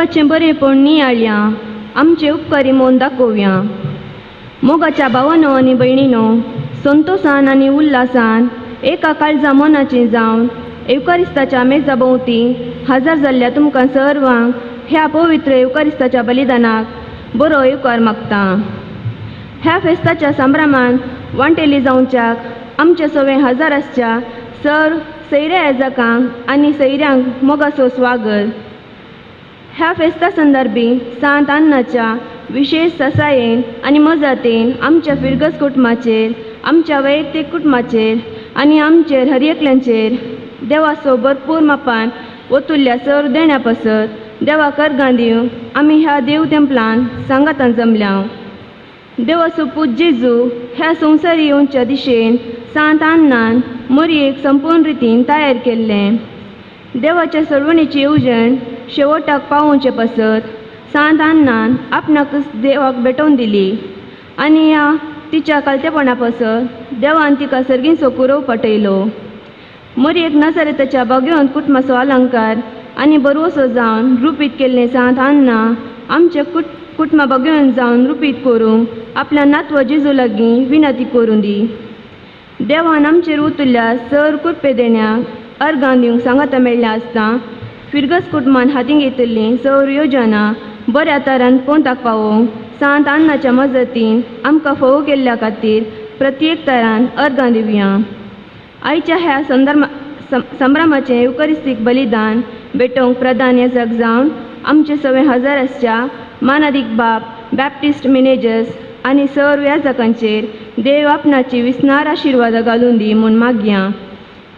देवाचें बरेंपण नियाळया, आमचे उपकारी मोन दाखोवया. मोगाच्या भावांनो आनी भयणीनो, संतोषान आनी उल्हासान एका काळजा मनाचें जावन एवकारिस्ताच्या मेजा भोंवती हजार जाल्ल्या तुमकां सर्वांक ह्या पवित्र एवकारिस्ताच्या बलिदानाक बरो येवकार मागता. ह्या फेस्ताच्या संभ्रमान वांटेली जावच्याक आमचे सवे हजारासच्या सर्व सैऱ्या येजकांक आनी सैऱ्यांक मोगाचो स्वागत. ह्या फेस्ता संदर्भी सांत अन्नाच्या विशेष ससायेन आनी मजतेन आमच्या फिरगस कुटुंबाचेर, आमच्या वैयक्तीक कुटुंबाचेर आनी आमचेर हर एकल्यांचेर देवाचो भरपूर मापान वतुल्ल्या सर्व देण्या पासत देवाक अर्गां दिवंक आमी ह्या देव तेंपलान सांगातान जमल्या. देवाचो पूत जेजू ह्या संवसारी येवच्या दिशेन सांत अन्नान मरयेक संपूर्ण रितीन तयार केल्लें. देवाच्या सर्वणेची येवजण शेवटाक पावोवचे पासत सांत अन्नान आपणाकच देवाक भेटोवन दिली आनी ह्या तिच्या कलतेपणा पासत देवान तिका सर्गींचो कुरव पटयलो. मरयेक नासरेताच्या भाग्यवंत कुटुंबाचो अलंकार आनी बरवसो जावन रुपीत केल्लें सांत अन्ना आमचे कुटुंबा भाग्यवंत जावन रुपीत करूंक आपल्या नातवा जेजू लागीं विनंती करूं दी. देवान आमचेर उतुल्ल्या सर्व कृपे देण्याक अर्गां दिवंक सांगाता मेळ्ळ्या आसता फिरगस कुटुंबान हातीन घेतिल्लीं सर्व योजना बऱ्या तरान पोंताक पावोवंक सांत अन्नाच्या मजतीन आमकां फोव केल्ल्या खातीर प्रत्येक तरान अर्गां दिवया. आयच्या ह्या संभ्रमाचें एवकारिस्तीक बलिदान भेटोवंक प्रधान याजक जावन आमचे सवे हजारासच्या मानादीक बाप बॅप्टिस्ट मॅनेजर्स आनी सर्व याजकांचेर देव आपणाची विस्नार आशिर्वाद घालून दी म्हूण मागया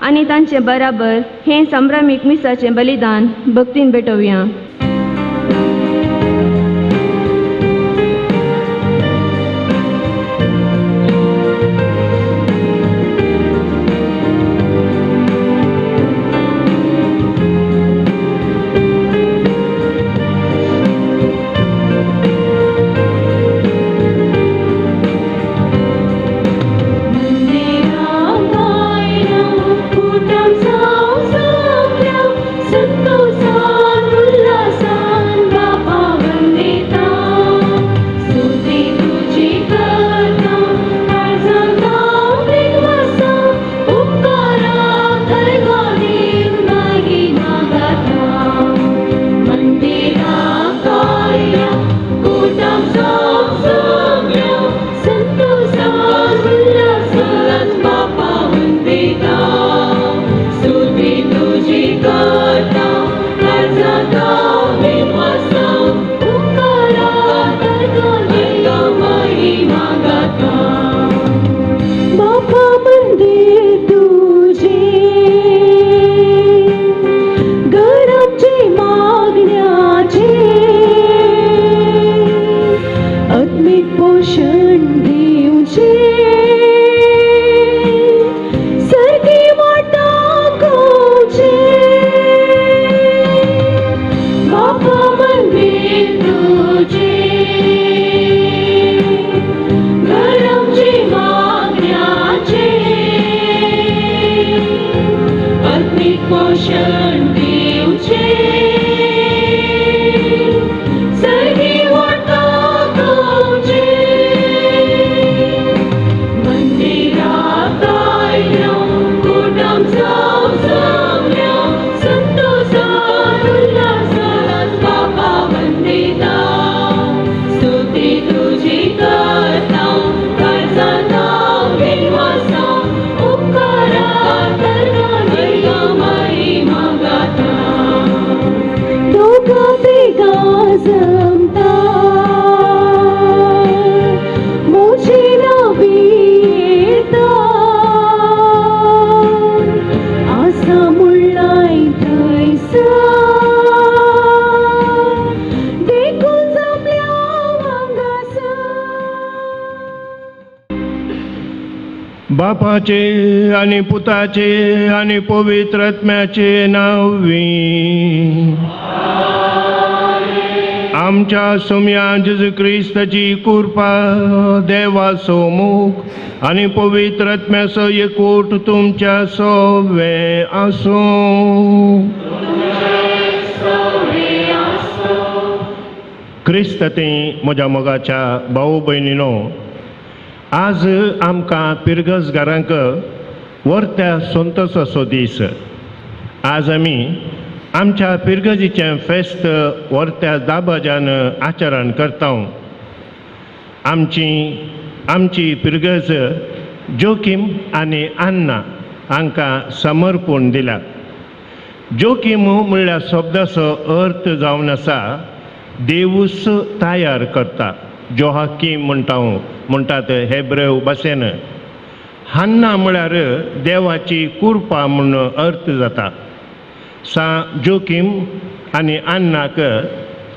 आनी तांचे बराबर हें संभ्रमीक मिसाचें बलिदान भक्तीन भेटोवया. बापाचे आणि पुताचे आणि पवित्र आत्म्याचे नावी. आमच्या सोम्या जेजू क्रिस्ताची कृपा, देवाचो मोग आणि पवित्र आत्म्याचो एकवट तुमच्या सोवे आसूं. क्रिस्ततें म्हज्या मोगाच्या भाऊ भयणीनो, आज आमकां पिरगसगारांक वर्त्या संतोसाचो दीस. आज आमी आमच्या पिरगजीचें फेस्त वर्त्या दाबाज्यान आचरण करता. आमची पिरगज जोकीम आनी आन्ना हांकां समर्पण दिला. जोकीम म्हणल्यार शब्दाचो अर्थ जावन आसा देवूस तयार करता. जोहाकीम म्हणटात हेब्रेव भाशेन. हन्ना म्हळ्यार देवाची कृपा म्हणून अर्थ जाता. जोकीम आनी आन्नाक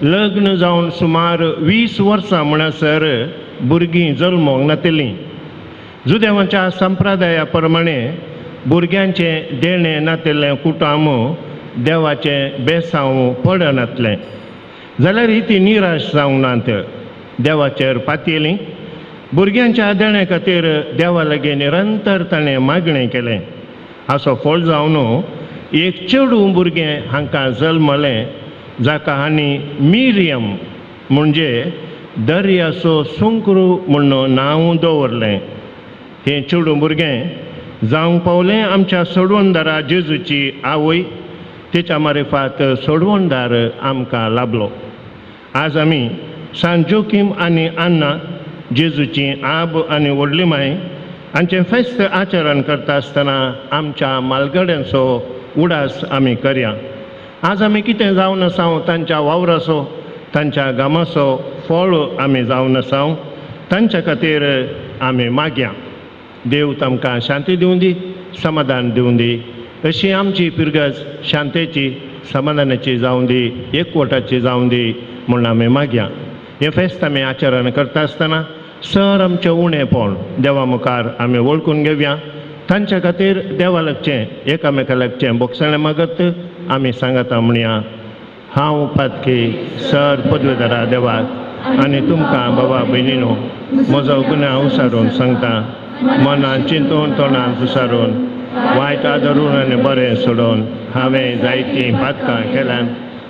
लग्न जावन सुमार 20 वर्सां म्हणसर भुरगीं जल्मोंक नातिल्लीं. जुदेवाच्या संप्रदाया प्रमाणे भुरग्यांचें देणें नातिल्लें कुटुंब देवाचें बेसांव पडनातलें. जाल्यार ती निराश जावंक नात. देवाचेर पातयेलीं. भुरग्यांच्या देण्या खातीर देवा लागीं निरंतर ताणें मागणें केलें. हाचो फळ जावन एक चेडूं भुरगें हांकां जल्मलें, जाका हांणी मिरियम म्हणजे दर्याचो सुंकरू म्हणून नांव दवरलें. हें चेडूं भुरगें जावंक पावलें आमच्या सोडवणदारा जेजूची आवय. तेच्या मार्फत सोडवणदार आमकां लाभलो. आज आमी सांत जोकीम आनी आन्ना, जेजूची आब आनी व्हडली माय हांचें फेस्त आचरण करता आसतना आमच्या मालगड्यांचो उडास आमी करया. आज आमी कितें जावन आसा तांच्या वावराचो, तांच्या गामाचो फळ आमी जावन आसा. तांच्या खातीर आमी मागया. देव तांकां शांती दिवं दी, समाधान दिवं दी. अशी आमची पिरगज शांतेची, समाधानाची जावं दी, एकवटाची जावं दी म्हूण आमी मागया. हें फेस्त आमी आचरण करता आसतना सर आमचें उणेंपण देवा मुखार आमी वळखून घेवया. तांच्या खातीर देवा लागचें, एकामेका लागचें बोगसणें मागत आमी सांगता म्हणया. हांव पातकी सर पदवेदारा देवाक आनी तुमकां बाबा भयणीनो म्हजो गुन्यांव उसारून सांगता. मनान चिंतून तोंडान विचारून वायट आदरून आनी बरें सोडून हांवें जायतीं पातकां केल्यान.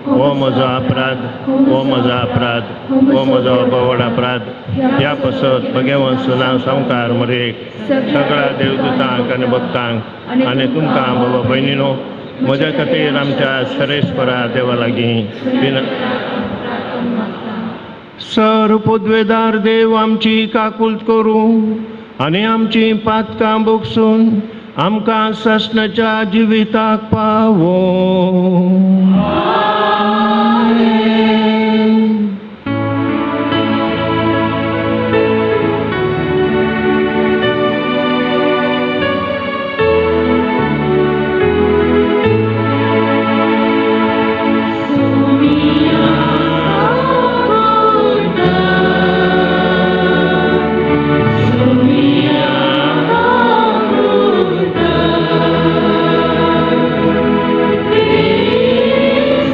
हो म्हजो अपराध, हो म्हजो अपराध, हो म्हजो व्हड अपराध. ह्या पासत भगवंत नांव संवकार मरेक सगळ्या देवदूतांक आनी भक्तांक आनी तुमकां बाबा भयणीनो म्हज्या खातीर आमच्या सरेस्परा देवा लागीं सर पदवेदार देव आमची काकुळट करूं आनी आमची पातकां बोगसून आमकां ससनाच्या जिविताक पावो.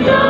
So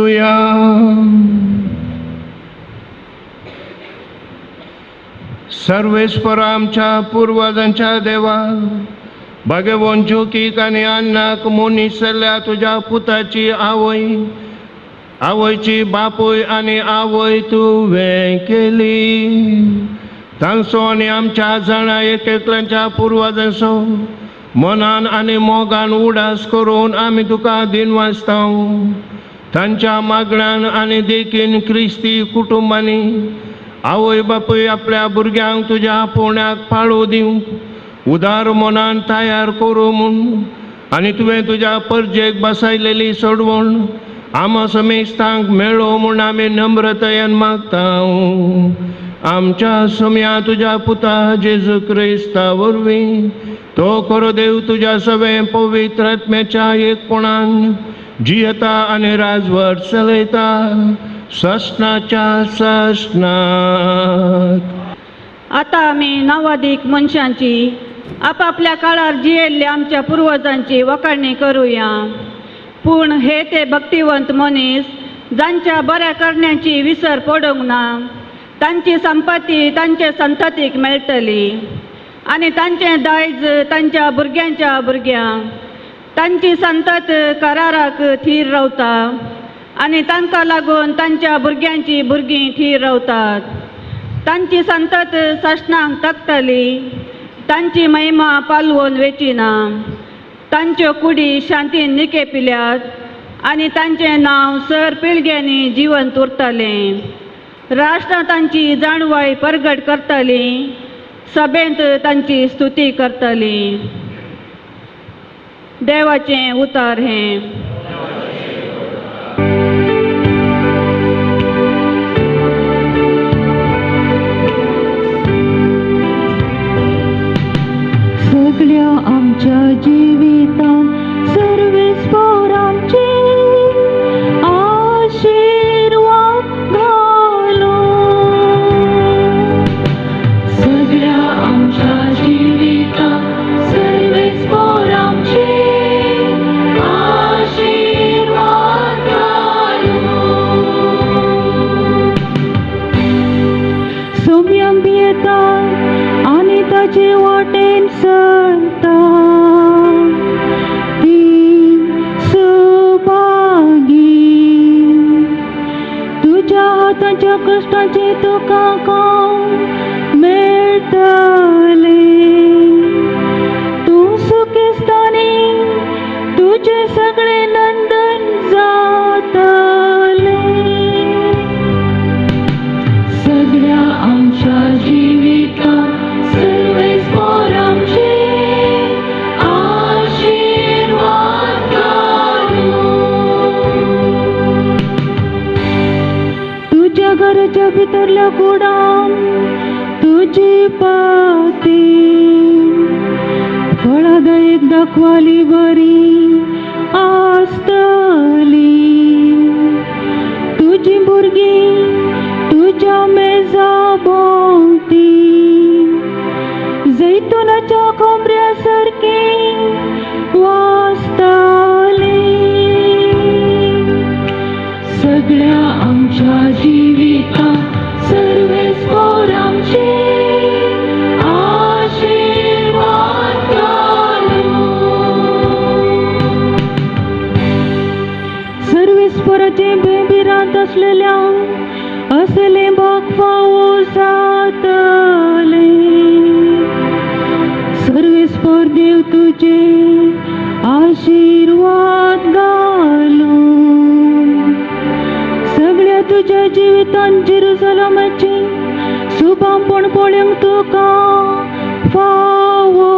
करूया. सर्वेश्वर आमच्या पूर्वजांच्या देवा, भगवान जोकीक आनी अन्नाक मोनिसल्या तुझ्या पुताची आवयची बापूय आनी आवय तुवें केली. तांचो आनी आमच्या जाणा एकल्याच्या पुर्वजांचो मनान आनी मोगान उडास करून आमी तुका दिनवासतांव. तांच्या मागणान आनी देखीन क्रिस्ती कुटुंबांनी आवय बापूय आपल्या भुरग्यांक तुज्या पोण्याक पाळू दिवंक उदार मनान तयार करूं म्हूण आनी तुवें तुज्या परजेक बसयलेली सोडवण आमा समेस्तांक मेळो म्हूण आमी नम्रतायेन मागतां. आमच्या सम्या तुज्या पुता जेजू क्रिस्ता वरवीं तो खरो देव तुज्या सगळे पवित्र आत्म्याच्या एकपणान जियेता आनी राजवट चलयता ससनाच्या ससनात. आता आमी नवादीक मनशांची आपापल्या काळार जियेल्ल्या आमच्या पुर्वजांची वखाणी करूया. पूण हे ते भक्तिवंत मनीस जांच्या बऱ्या करण्याची विसर पडूंक ना. तांची संपत्ती तांचे संततीक मेळटली आनी तांचें दायज तांच्या भुरग्यांच्या भुरग्यांक. तांची संतत कराराक थीर रावता आनी तांकां लागून तांच्या भुरग्यांची भुरगीं थीर रावतात. तांची संतत ससनांक तगतली, तांची महिमा पालवून वेचिना. तांच्यो कुडी शांतीन निकेपिल्यात आनी तांचें नांव सर पिळग्यांनी जिवंत उरतलें. राष्ट्रां तांची जाणवाय परगट करतली, सभेंत तांची स्तुती करतली. देवाचें उतार हें. सगळ्या आमच्या जिवितांत सर्वेस्पर आमचे आशीर्वाद घालो. सगळ्या आमच्या जिवितांत सर्वेस्पर आमचे आशीर्वाद घालो. सोम्यांक भियेता आनी ताचे वाटेन चलता ती सुभागी. तुज्या हातांच्या कश्टाचे तुका काम मेळटले. तूं सुखेस्तानी तुजे सगळे नंदन जातले. सगळ्या आमच्या जिवितांत सर्वेस्पर आमचे आशीर्वाद घालो. तुज्या घराच्या भितरल्या कुडान तुजी पाती फळादायक दाखवाली बरी आसतली. तुजी भुरगीं तुज्या मेजा भोंवती जैतुनाच्या खोबऱ्या सारकी वाजताली. सगळ्या आमच्या जिवितांत सर्वेस्पर आमचे आशीर्वाद घालो. सर्वेस्पराचे बेबिरांत असलेल्या असले भाग फावो जातले. सर्वेस्पर देव तुझे आशीर्वाद घालो. सगळ्या तुझ्या जिवितांत जेरुसलेमाची शुभांपण पळोवंक तुका फावो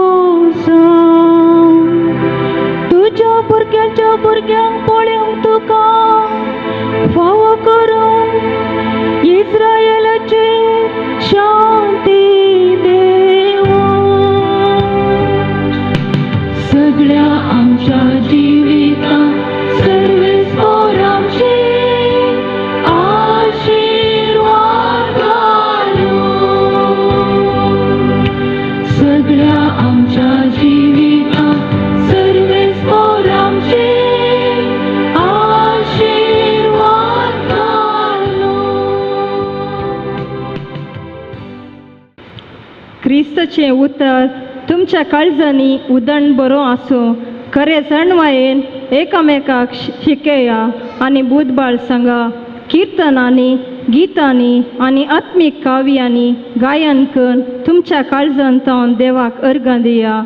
सांग. तुझ्या भुरग्यांच्या भुरग्यांक पळोवंक तुका फावो करून इस्रायेलाचेर शांती देवा. सगळ्या आमच्या जिवितांत सर्वेस्पर आमचे आशीर्वाद घालो. सगळ्या आमच्या जिवितांत सर्वेस्पर आमचे आशीर्वाद क्रिस्तचें उतर तुमच्या काळजांनी उदंड बरो आसूं. खरे सणवायेन एकामेकाक शिकया आनी बुधबाळ सांगा. कीर्तनांनी गितांनी आनी आत्मीक काव्यांनी गायन करून तुमच्या काळजांत जावन देवाक अर्गां दिया.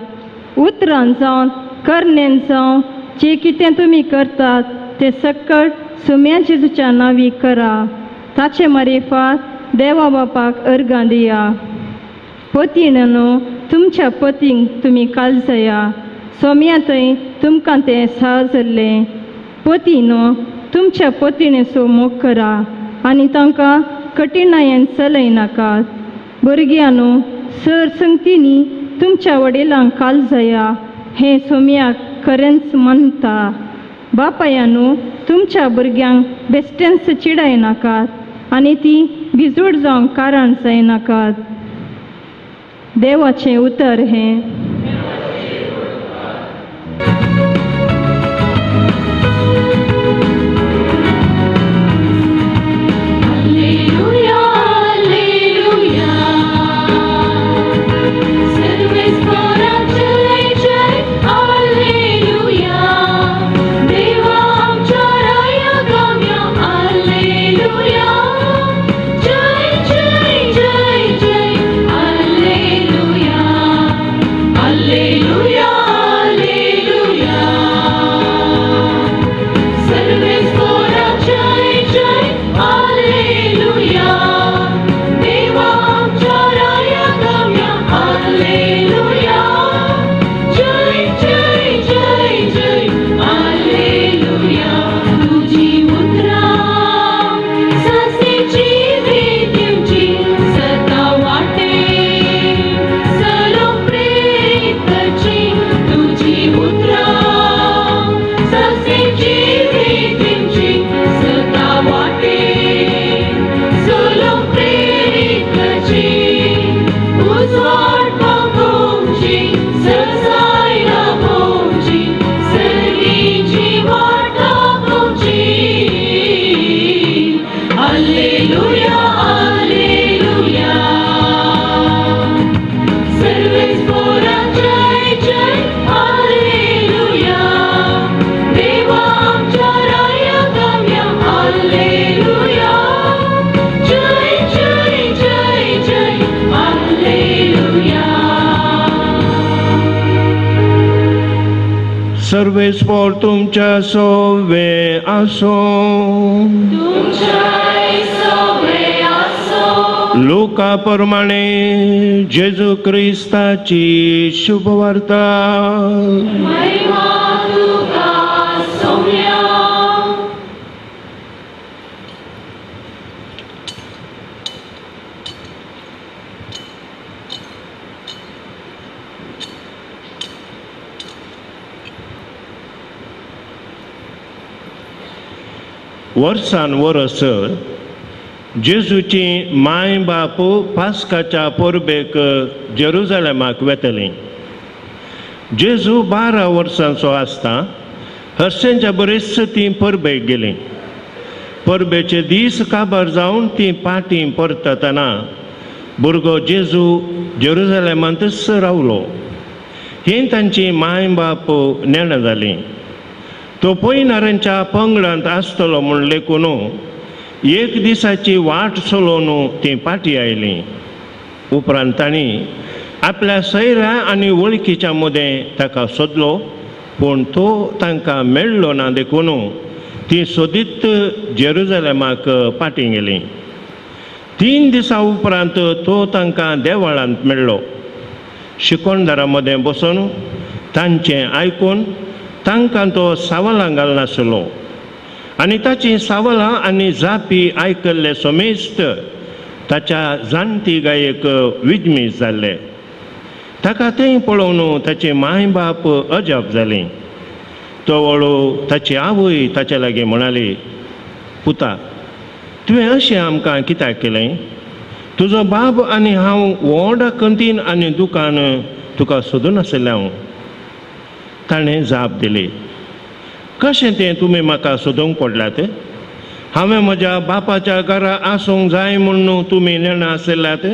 उतरान जावन करनेन जावन जे कितें तुमी करतात ते सकट सुम्या जेजूच्या नांवी करा. ताचे मारिफात देवा बापाक अर्गां दिया. पतीणनो तुमच्या पतींक तुमी काळजया. सोम्या थंय तुमकां तें साहजल्लें. पतीनो तुमच्या पतीणेचो मोग करा आनी तांकां कठिणायेन चलयनाकात. भुरग्यांनो सर संगतींनी तुमच्या वडिलांक काळजया. हें सोम्याक खरेंच मानता. बापायांनो तुमच्या भुरग्यांक बेश्टेंच चिडायनाकात आनी ती भिजूड जावंक कारण जायनाकात. देवाचें उतर हें. सर्वेस्पोर तुमच्या सोवे आसो. लोका प्रमाणे जेजू क्रिस्ताची शुभ वार्ता. वर्सान वर्स जेजूची माय बाप पास्काच्या परबेक जेरुजालेमाक वेतलीं. जेजू 12 वर्सांचो आसता हरसेंच्या बरेच ती परबेक गेलीं. परबेचे दीस काबार जावन ती पाटी परतना भुरगो जेजू जेरुजालेमांतच रावलो. ही तांची माय बाप नेण जालीं. तो पयनाऱ्यांच्या पंगडांत आसतलो म्हूण लेकून एक दिसाची वाट चलोवन ती पाटी आयली. उपरांत तांणी आपल्या सैऱ्या आनी वळखीच्या मदें ताका सोदलो, पूण तो तांकां मेळ्ळो ना देखून ती सोदीत जेरुजालेमाक पाटी गेली. 3 दिसां उपरांत तो तांकां देवळांत मेळ्ळो. शिकोणदारा मदें बसून तांचें आयकून तांकां तो सावलां घालनासलो आनी ताची सावलां आनी जापी आयकल्ले समेस्त ताच्या जाणटी गायेक विजमीत जाल्ले. ताका थंय पळोवन ताची माय बाप अजाप जालीं. तो वळू ताची आवय ताचे लागीं म्हणाली, पुता, तुवें अशें आमकां कित्याक केलें? तुजो बाब आनी हांव व्हड कंतीन आनी दुकान तुका सोदून आसलें हांव. ताणें जाप दिली, कशें तें तुमी म्हाका सोदूंक पडल्यात? हांवें म्हज्या बापाच्या घरा आसूंक जाय म्हूण तुमी नेणा आसल्यात?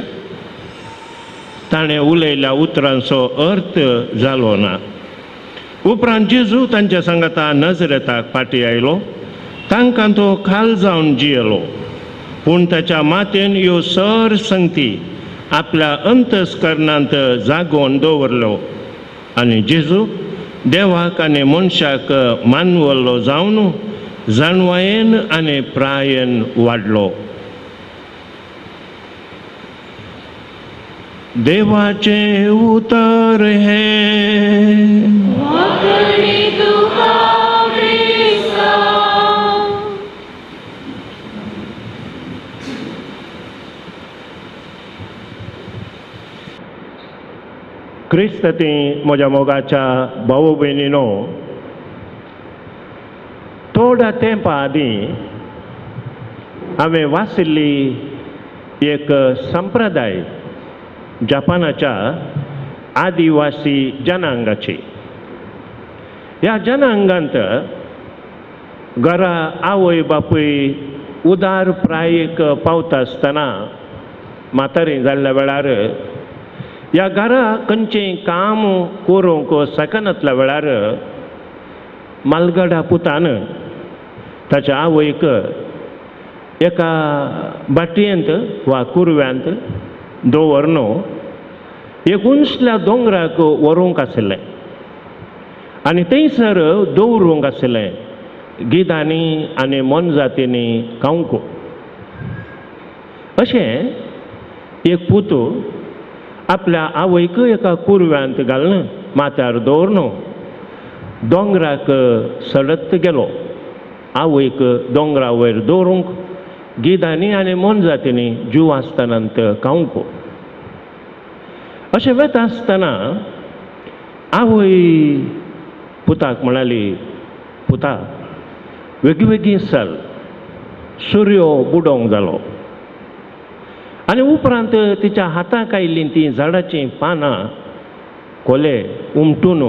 ताणें उलयल्या उतरांचो अर्थ जालो ना. उपरांत जेजू तांच्या सांगाता नजरेताक फाटीं आयलो. तांकां तो खाल जावन जियेलो, पूण ताच्या माथेन ह्यो सर संगती आपल्या अंतस्करणांत जागोवन दवरल्यो. आनी जेजू देवाक आनी मनशाक मानवल्लो जावन जाणवायेन आनी प्रायेन वाडलो. देवाचे उतर हे क्रिस्तांती म्हज्या मोगाच्या भाऊ भयणीनो, थोड्या तेंपा आदीं हांवें वाचिल्ली एक संप्रदाय जपानाच्या आदिवासी जनांगाची. ह्या जनांगांत घरा आवय बापूय उदार प्रायेक पावता आसतना म्हातारी जाल्ल्या वेळार ह्या घरा खंयचें काम करूंक सकनातल्या वेळार मालगडा पुतान ताच्या आवयक एका बाटयेंत वा कुरव्यांत दवरून एक उंचल्या दोंगराक व्हरूंक आशिल्लें आनी थंयसर दवरूंक आशिल्लें गिदांनी आनी मनजातींनी खावंक. अशें एक पुतू आपल्या आवयक एका कुरव्यांत घालून माथ्यार दवरून दोंगराक चडत गेलो. आवयक दोंगरा वयर दवरूंक गिदांनी आनी मनजातींनी जीव आसतनांत खावंक. अशें वता आसतना आवय पुताक म्हणाली, पुता वेगवेगळी चल, सूर्य बुडोवंक जालो. आनी उपरांत तिच्या हाताक आयिल्लीं तीं झाडाचीं पानां कोले उमटून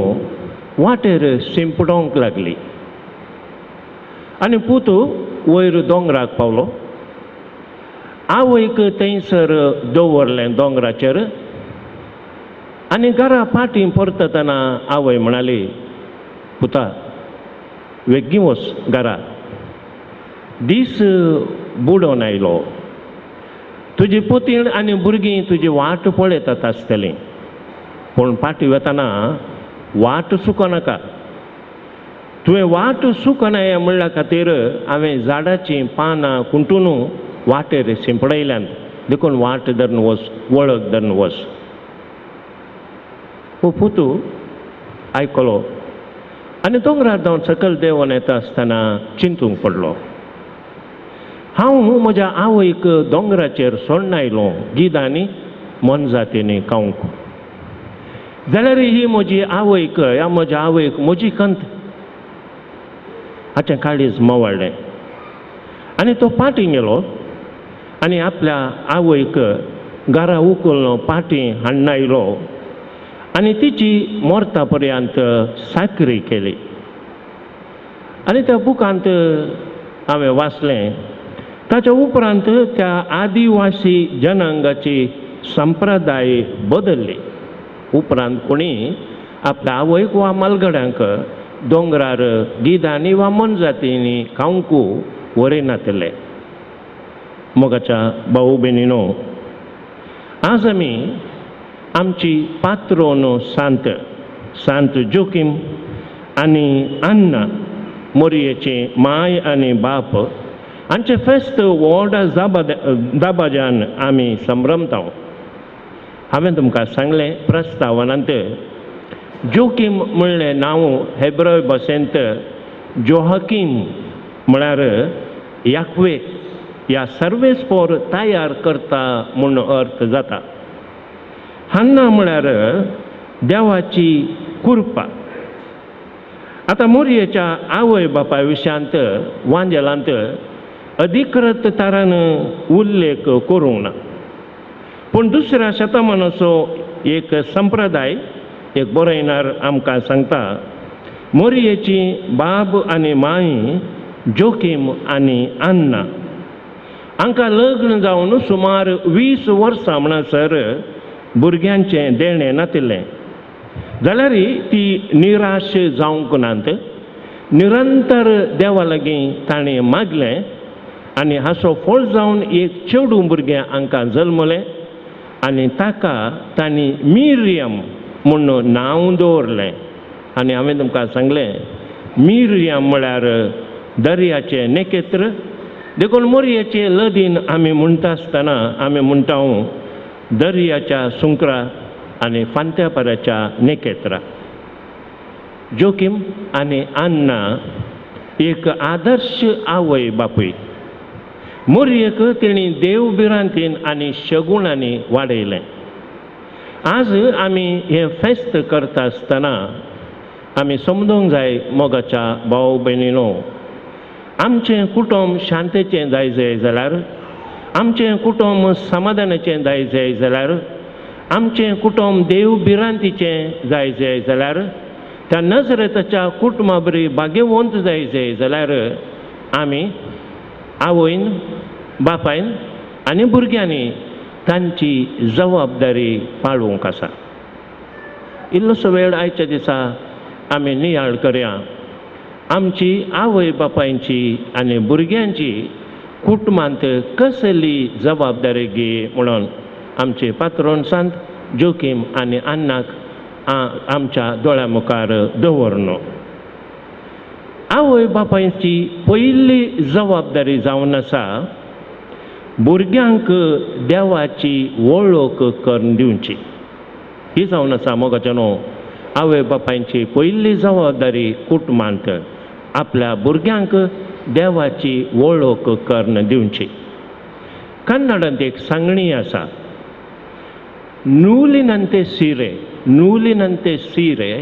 वाटेर शिंपडोवंक लागली. आनी पुतू वयर दोंगराक पावलो. आवयक थंयसर दवरलें दोंगराचेर आनी घरा फाटीं परतना आवय म्हणाली, पुता वेग्गी वच घरा, दीस बुडोवन आयलो. तुजी पोतीण आनी भुरगीं तुजी वाट पळयतात आसतलीं, पूण फाटीं वतना वाट चुकोनाका. तुवें वाट चुकनाय म्हणल्या खातीर हांवें झाडाचीं पानां कुंटून वाटेर शिंपडयल्यांत, देखून वाट धरून वच, वळख धरून वच. हो पुतू आयकलो आनी दोंगरार जावन सकयल देंवून येता आसतना चिंतूंक पडलो, हांव म्हज्या आवयक दोंगराचेर सोडून आयलो गिदांनी मनजातींनी खावंक. जाल्यार ही म्हजी आवयक, ह्या म्हज्या आवयक म्हजी कंत. हाचें काळीज मावळ्ळें आनी तो फाटीं गेलो आनी आपल्या आवयक घरा उखलून फाटीं हाडून आयलो आनी तिची मोरता पर्यंत साकरी केली. आनी त्या बुकांत हांवें वाचलें, ताच्या उपरांत त्या आदिवासी जनांगाची संप्रदाय बदलली. उपरांत कोणी आपल्या आवयक वा मालगड्यांक दोंगरार गिदांनी वा मनजातींनी खावंक वरिनातले. मोगाच्या भाऊ भयणीनो, आज आमी आमची पात्रोन सांत जोकीम आनी अन्ना मोरयेची माय आनी बाप हांचे फेस्त व्हडा दाबाज्यान आमी संभ्रमता. हांवें तुमकां सांगलें प्रस्तावनांत, जोकीम म्हणलें नांव हेब्रेय भाशेंत जोहाकीम म्हळ्यार याक्वे ह्या सर्वेस्पोर तयार करता म्हूण अर्थ जाता. हन्ना म्हळ्यार देवाची कृपा. आतां मोरयेच्या आवय बापाय विशयांत वांजेलांत अधिकृत तरान उल्लेख करूंक ना, पूण दुसऱ्या शतमानाचो एक संप्रदाय एक बरयणार आमकां सांगता, मोरयेची बाब आनी माय जोकीम आनी अन्ना हांकां लग्न जावन सुमार 20 वर्सां म्हणसर भुरग्यांचें देणें नातिल्लें जाल्यार ती निराश जावंक नात. निरंतर देवा लागीं ताणें मागलें आनी हाचो फळ जावन एक चेडूं भुरगें हांकां जल्मलें आनी ताका तांणी मिरियम म्हणून नांव दवरलें. आनी हांवें तुमकां सांगलें मिरियम म्हळ्यार दर्याचें नखेत्र. देखून मोरयेचे लदीन आमी म्हणटा आसतना आमी म्हणटा दर्याच्या सुंकरा आनी फांत्यापराच्या नखेत्रा. जोकीम आनी अन्ना एक आदर्श आवय बापूय. मोरयेक तेणी देव भिरांतीन आनी शगुणांनी वाडयलें. आज आमी हें फेस्त करता आसतना आमी समजूंक जाय मोगाच्या भाव भयणीनो, आमचें कुटुंब शांतेचें जाय जाल्यार, आमचें कुटुंब समाधानाचें जाय जाल्यार, आमचें कुटुंब देव भिरांतीचें जाय जाल्यार, त्या नजरेताच्या कुटुंबा बरी भाग्यवंत जाय जाल्यार आमी आवयन बापायन आनी भुरग्यांनी तांची जबाबदारी पाळोवंक आसा. इल्लोसो वेळ आयच्या दिसा आमी नियाळ करया आमची आवय बापायची आनी भुरग्यांची कुटुंबांत कसली जबाबदारी घे म्हणून आमचे पात्रोन सांत जोकीम आनी अन्नाक आमच्या दोळ्या मुखार दवरनो. आवय बापायची पयली जबाबदारी जावन आसा भुरग्यांक देवाची वळख करून दिवची. ही जावन आसा मोगाच्या न्हू आवय बापायची पयली जबाबदारी कुटुंबांत आपल्या भुरग्यांक देवाची वळख करून दिवची. कन्नडांत एक सांगणी आसा, नूलिनंते सीरे नूलिनंते सीरे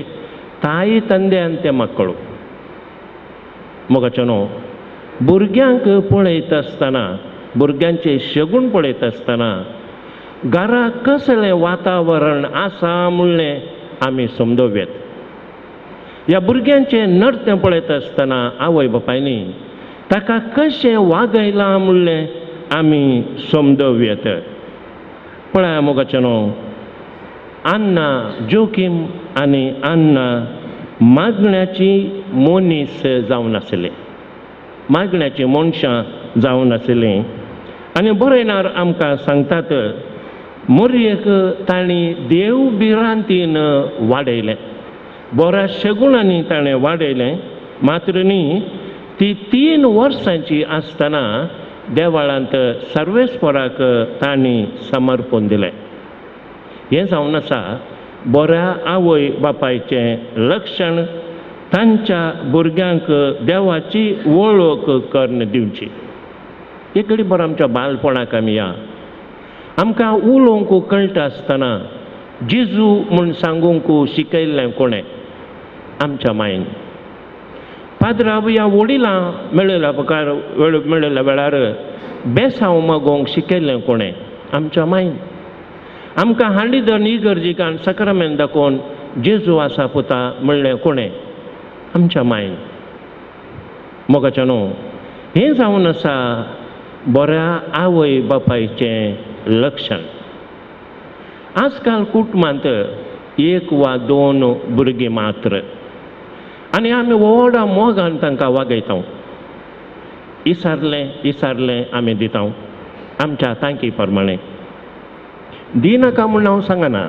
ताई ತಂದೆ ಅಂತೆ ಮಕ್ಕಳು. मोगाच्या न्हू भुरग्यांक पळयता आसतना भुरग्यांचे शगूण पळयता आसतना घरा कसलें वातावरण आसा म्हणलें आमी समजोव्यात. ह्या भुरग्यांचें नर्तें पळयता आसतना आवय बापायनी ताका कशें वागयलां म्हणलें आमी समजोव्यात. पळय मोगाच्या न्हू अन्ना जोकीम आनी अन्ना मागण्याची मनीस जावन आसले, मागण्याची मनशां जावन आसलीं. आनी बरयणार आमकां सांगतात मोरयेक तांणी देव भिरांतीन वाडयलें, बऱ्या शगुणांनी ताणें वाडयलें. मात्र न्ही ती 3 वर्सांची आसतना देवाळांत सर्वेस्पराक तांणी समर्पण दिलें. हें जावन आसा बऱ्या आवय बापायचें लक्षण तांच्या भुरग्यांक देवाची वळख करून दिवची. एक घडी बरो आमच्या बालपणाक आमी या आमकां उलोवंक कळटा आसतना जेजू म्हूण सांगूंक शिकयल्लें कोणें? आमच्या मायन. पाद्राब ह्या वडिलां मेळयल्या प्रकार मेळयल्या वेळार बेसांव मागोवंक शिकयल्लें कोणें? आमच्या मायन. आमकां हांडी धरून इगर्जीकान सक्रामेंत दाखोवन जेजू आसा पुता म्हणलें कोणें? आमच्या मायन. मोगाच्या न्हू हें जावन आसा बऱ्या आवय बापायचें लक्षण. आजकाल कुटुंबांत 1 वा 2 भुरगीं मात्र आनी आमी व्हडा मोगान तांकां वागयता. इसारलें आमी दिता आमच्या तांकी प्रमाणें. दिनाका म्हूण हांव सांगना,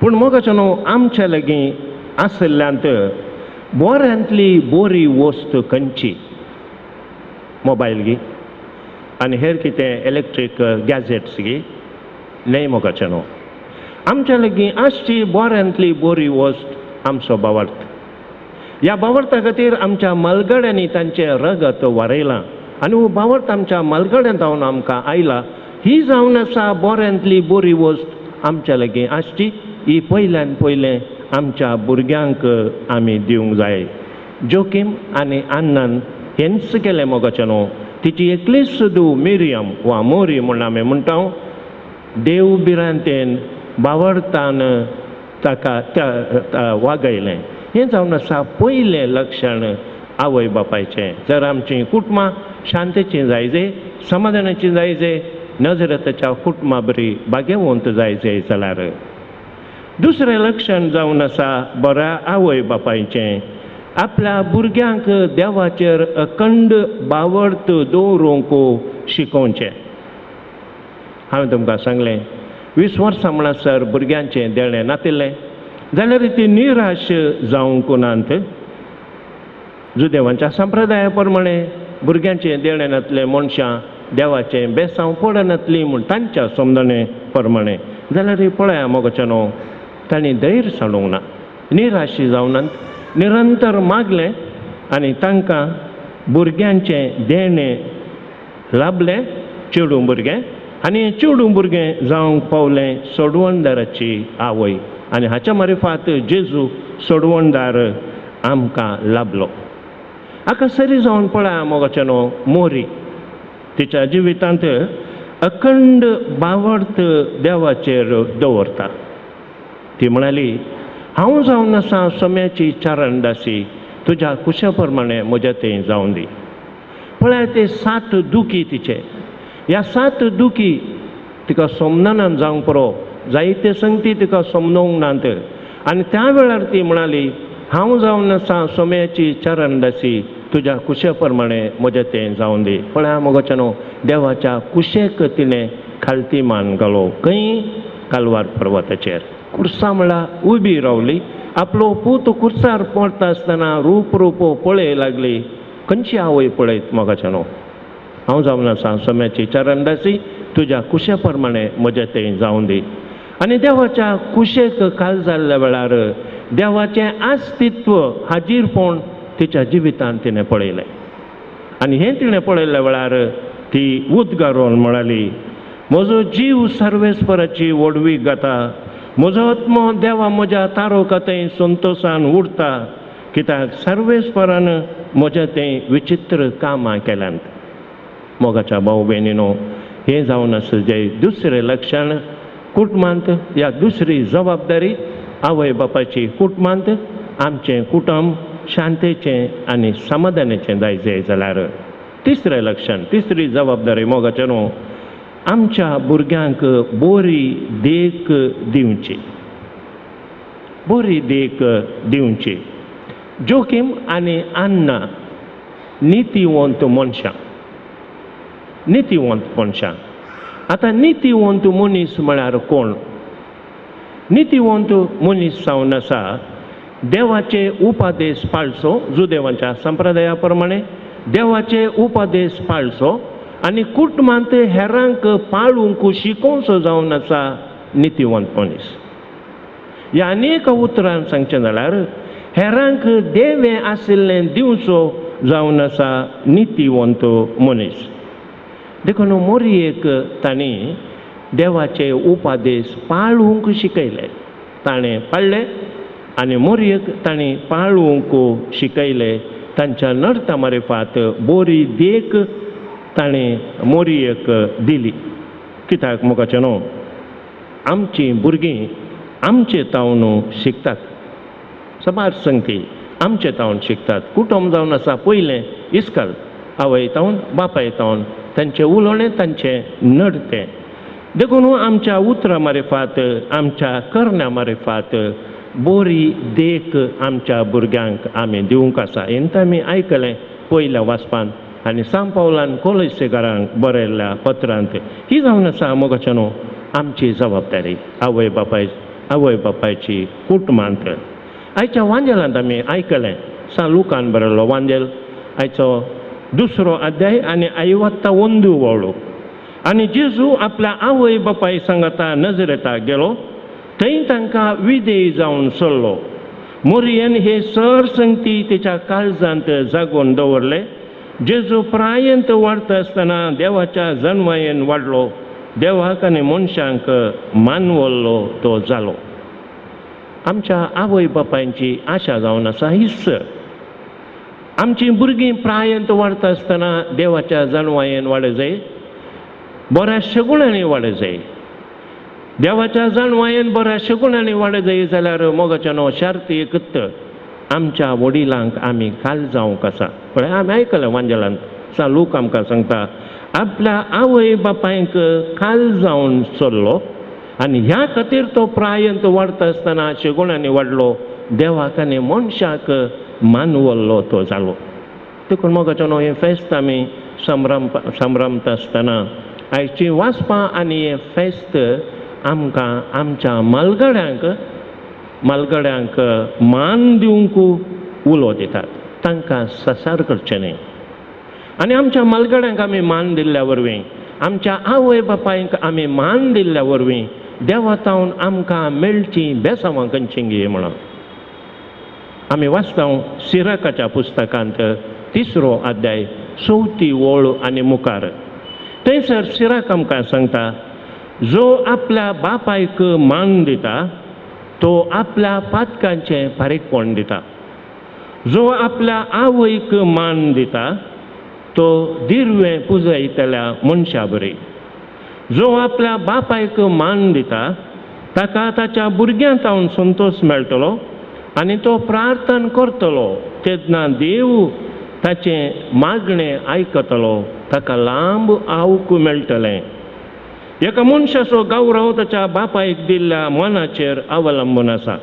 पूण मोगाच्या न्हू आमच्या लागीं आसल्ल्यांत बऱ्यांतली बरी वस्त खंयची? मोबायल गी आनी हेर कितें इलेक्ट्रीक गॅजेट्स गी? न्हय मोगाच्या न्हू. आमच्या लागीं आसची बऱ्यांतली बरी वस्त आमचो बावर्त. ह्या बावर्ता खातीर आमच्या मलगड्यांनी तांचें रगत वारयलां आनी हो बावर्त आमच्या मलगड्यांत जावन आमकां आयला. ही जावन आसा बऱ्यांतली बरी वस्त आमच्या लागीं आसची. ही पयल्यान पयलें आमच्या भुरग्यांक आमी दिवंक जाय. जोकीम आनी अन्नान हेंच केलें मोगाचें न्हू. तिची एकलीच सुदू मिरियम वा मोरी म्हूण आमी म्हणटा देव भिरांतेन बावर्तान ताका वागयलें. हें जावन आसा पयलें लक्षण आवय बापायचें. जर आमचीं कुटुंबां शांतेचीं जायजे, समाधानाचीं जायजे, नजरेताच्या कुटुंबा बरी बागेवंत जायचें जाल्यार दुसरें लक्षण जावन आसा बऱ्या आवय बापायचें आपल्या भुरग्यांक देवाचेर अखंड बावर्त दवरूंक शिकोवचें. हांवें तुमकां सांगलें 20 वर्सां म्हणसर भुरग्यांचें देणें नातिल्लें जाल्यार ती निराश जावंक नात. जुदेवांच्या संप्रदाया प्रमाणे भुरग्यांचें देणें नातलें मनशां देवाचें बेसांव पडनातलीं म्हूण तांच्या समजणे प्रमाणे जाल्यार पळया मोगाच्या न्हू तांणी धैर्य सोडूंक ना, निराशी जावनात, निरंतर मागलें आनी तांकां भुरग्यांचें देणें लाभलें. चेडूं भुरगें आनी चेडूं भुरगें जावंक पावलें सोडवणदाराची आवय आनी हाच्या मार्फत जेजू सोडवणदार आमकां लाभलो. हाका सरी जावन पळया मोगाच्या न्हू मोरी तिच्या जिवितांत अखंड बावर्त देवाचेर दवरता. ती म्हणाली हांव जावन आसा सोम्याची चारणदासी, तुज्या कुशा प्रमाणे म्हज्या तें जावं दी. पळय ते 7 दुखी तिचे, ह्या 7 दुखी तिका समजनान जावंक पुरो, जायते संगती तिका समजोवंक नात आनी त्या वेळार ती म्हणाली हांव जावन आसा सोम्याची चारणदासी, तुज्या कुशे प्रमाणे म्हजें तें जावं दी. पळया मोगाच्या न्हू देवाच्या कुशेक तिणें खालती मान घालो. खंय कालवार पर्वताचेर कुर्सां म्हळ्यार उबी रावली, आपलो पूत कुर्सार पडटा आसतना रूप पळय लागली. खंयची आवय पळयत मोगाच्या न्हू. हांव जावन आसा सोम्याची चारणदासी, तुज्या कुशे प्रमाणे म्हजें तें जावं दी. आनी देवाच्या कुशेक काल जाल्ल्या वेळार देवाचें अस्तित्व हाजीरपण तिच्या जिवितांत तिणें पळयलें आनी हें तिणें पळयल्ल्या वेळार ती उदगारून म्हणाली म्हजो जीव सर्वेस्पराची वडवीक घाता, म्हजो आत्मो देवा म्हज्या तारोकातें संतोशान उरता, कित्याक सर्वेस्परान म्हजें तें विचित्र कामां केल्यांत. मोगाच्या भाऊ भयणीनो हें जावन आसा जें दुसरें लक्षण कुटुंबांत ह्या दुसरी जबाबदारी आवय बापायची कुटुंबांत आमचें कुटुंब शांतेचें आनी समाधानाचें जायचें जाल्यार तिसरें लक्षण तिसरी जबाबदारी मोगाचें न्हू आमच्या भुरग्यांक बरी देख दिवची. बरी देख दिवची. जोखीम आनी अन्ना नितीवंत मनशां. नितीवंत मनशां. आतां नितीवंत मनीस म्हळ्यार कोण? नितीवंत मनीस जावन आसा देवाचे उपादेश पाळचो, जुदेवांच्या संप्रदाया प्रमाणे देवाचे उपादेश पाळचो आनी कुटुंबांत हेरांक पाळूंक शिकोवचो जावन आसा नितीवंत मनीस. ह्या अनेक उतरान सांगचें जाल्यार हेरांक देवें आशिल्लें दिवचो जावन आसा नितीवंत मनीस. देखून मोरयेक तांणी देवाचे उपादेश पाळूंक शिकयले. ताणें पाळले आनी मोरयेक तांणी पाळूंक शिकयले. तांच्या नर्ता मार्फत बरी देख ताणें मोरयेक दिली. कित्याक मोगाचें न्हू आमचीं भुरगीं आमचे तावन शिकतात. समाज संगती आमचे तावन शिकतात. कुटुंब जावन आसा पयलें इस्काल आवय तावन बापाय तावन तांचें उलोवणें तांचें नडतें. देखून आमच्या उतरां मार्फत आमच्या करण्या मार्फत बरी देख आमच्या भुरग्यांक आमी दिवंक आसा. हें आमी आयकलें पयल्या वाचपान आनी सांत पावलान कोलसेकारांक बरयल्ल्या पत्रांत. ही जावन आसा मोगाचें न्हू आमची जबाबदारी आवय बापायची कुटुंबांत. आयच्या वांजेलांत आमी आयकलें सांत लुकान बरयल्लो वांजेल आयचो 2 अध्याय आनी 51 वळो. आनी जेजू आपल्या आवय बापाय सांगाता नजरेता गेलो. थंय तांकां विदेय जावन सरलो. मोरयेन हे सर संगती तिच्या काळजांत जागोवन दवरले. जेजू प्रायंत वाडटा आसतना देवाच्या जन्मायेन वाडलो. देवाक आनी मनशांक मानवल्लो तो जालो. आमच्या आवय बापायची आशा जावन आसा हिस्स. आमचीं भुरगीं प्रायंत वाडटा आसतना देवाच्या जन्मायेन वाडूं जाय, बऱ्या शगुणांनी वाडूं जाय. देवाच्या जन्मायेन बऱ्या शगुणांनी वाडूं जाय जाल्यार मोगाचें न्हू शर्त एकच आमच्या वडिलांक आमी काल जावंक आसा. पळय आमी आयकलें वांजेलांत सांत लूक आमकां सांगता आपल्या आवय बापायक काल जावन चल्लो आनी ह्या खातीर तो प्रायंत वाडता आसतना शेगुणांनी वाडलो, देवाक आनी मनशाक मानवल्लो तो जालो. देखून मोगाचें न्हू, हें फेस्त आमी संभ्रमता आसतना आयची वाचपां आनी हें फेस्त आमकां आमच्या मालगड्यांक मान दिवंक उलो दितात, तांकां ससार करचें न्ही. आनी आमच्या मालगड्यांक आमी मान दिल्ल्या वरवीं, आमच्या आवय बापायक आमी मान दिल्ल्या वरवीं देवातावन आमकां मेळची बेसांवां खंयचीं गे म्हणून आमी वाचता सिराकाच्या पुस्तकांत 3रो अध्याय 4थी ओळ आनी मुखार. थंयसर सिराक आमकां सांगता, जो आपल्या बापायक मान दिता तो आपल्या पातकांचें फारीकपण दिता. जो आपल्या आवयक मान दिता तो दिर्वें पुजयतल्या मनशा बरी. जो आपल्या बापायक मान दिता ताका ताच्या भुरग्यांत हांव संतोश मेळटलो आनी तो प्रार्थना करतलो तेन्ना देव ताचें मागणें आयकतलो, ताका लांब आऊक मेळटलें. एका मनशाचो गौरव ताच्या बापायक दिल्ल्या मनाचेर अवलंबून आसा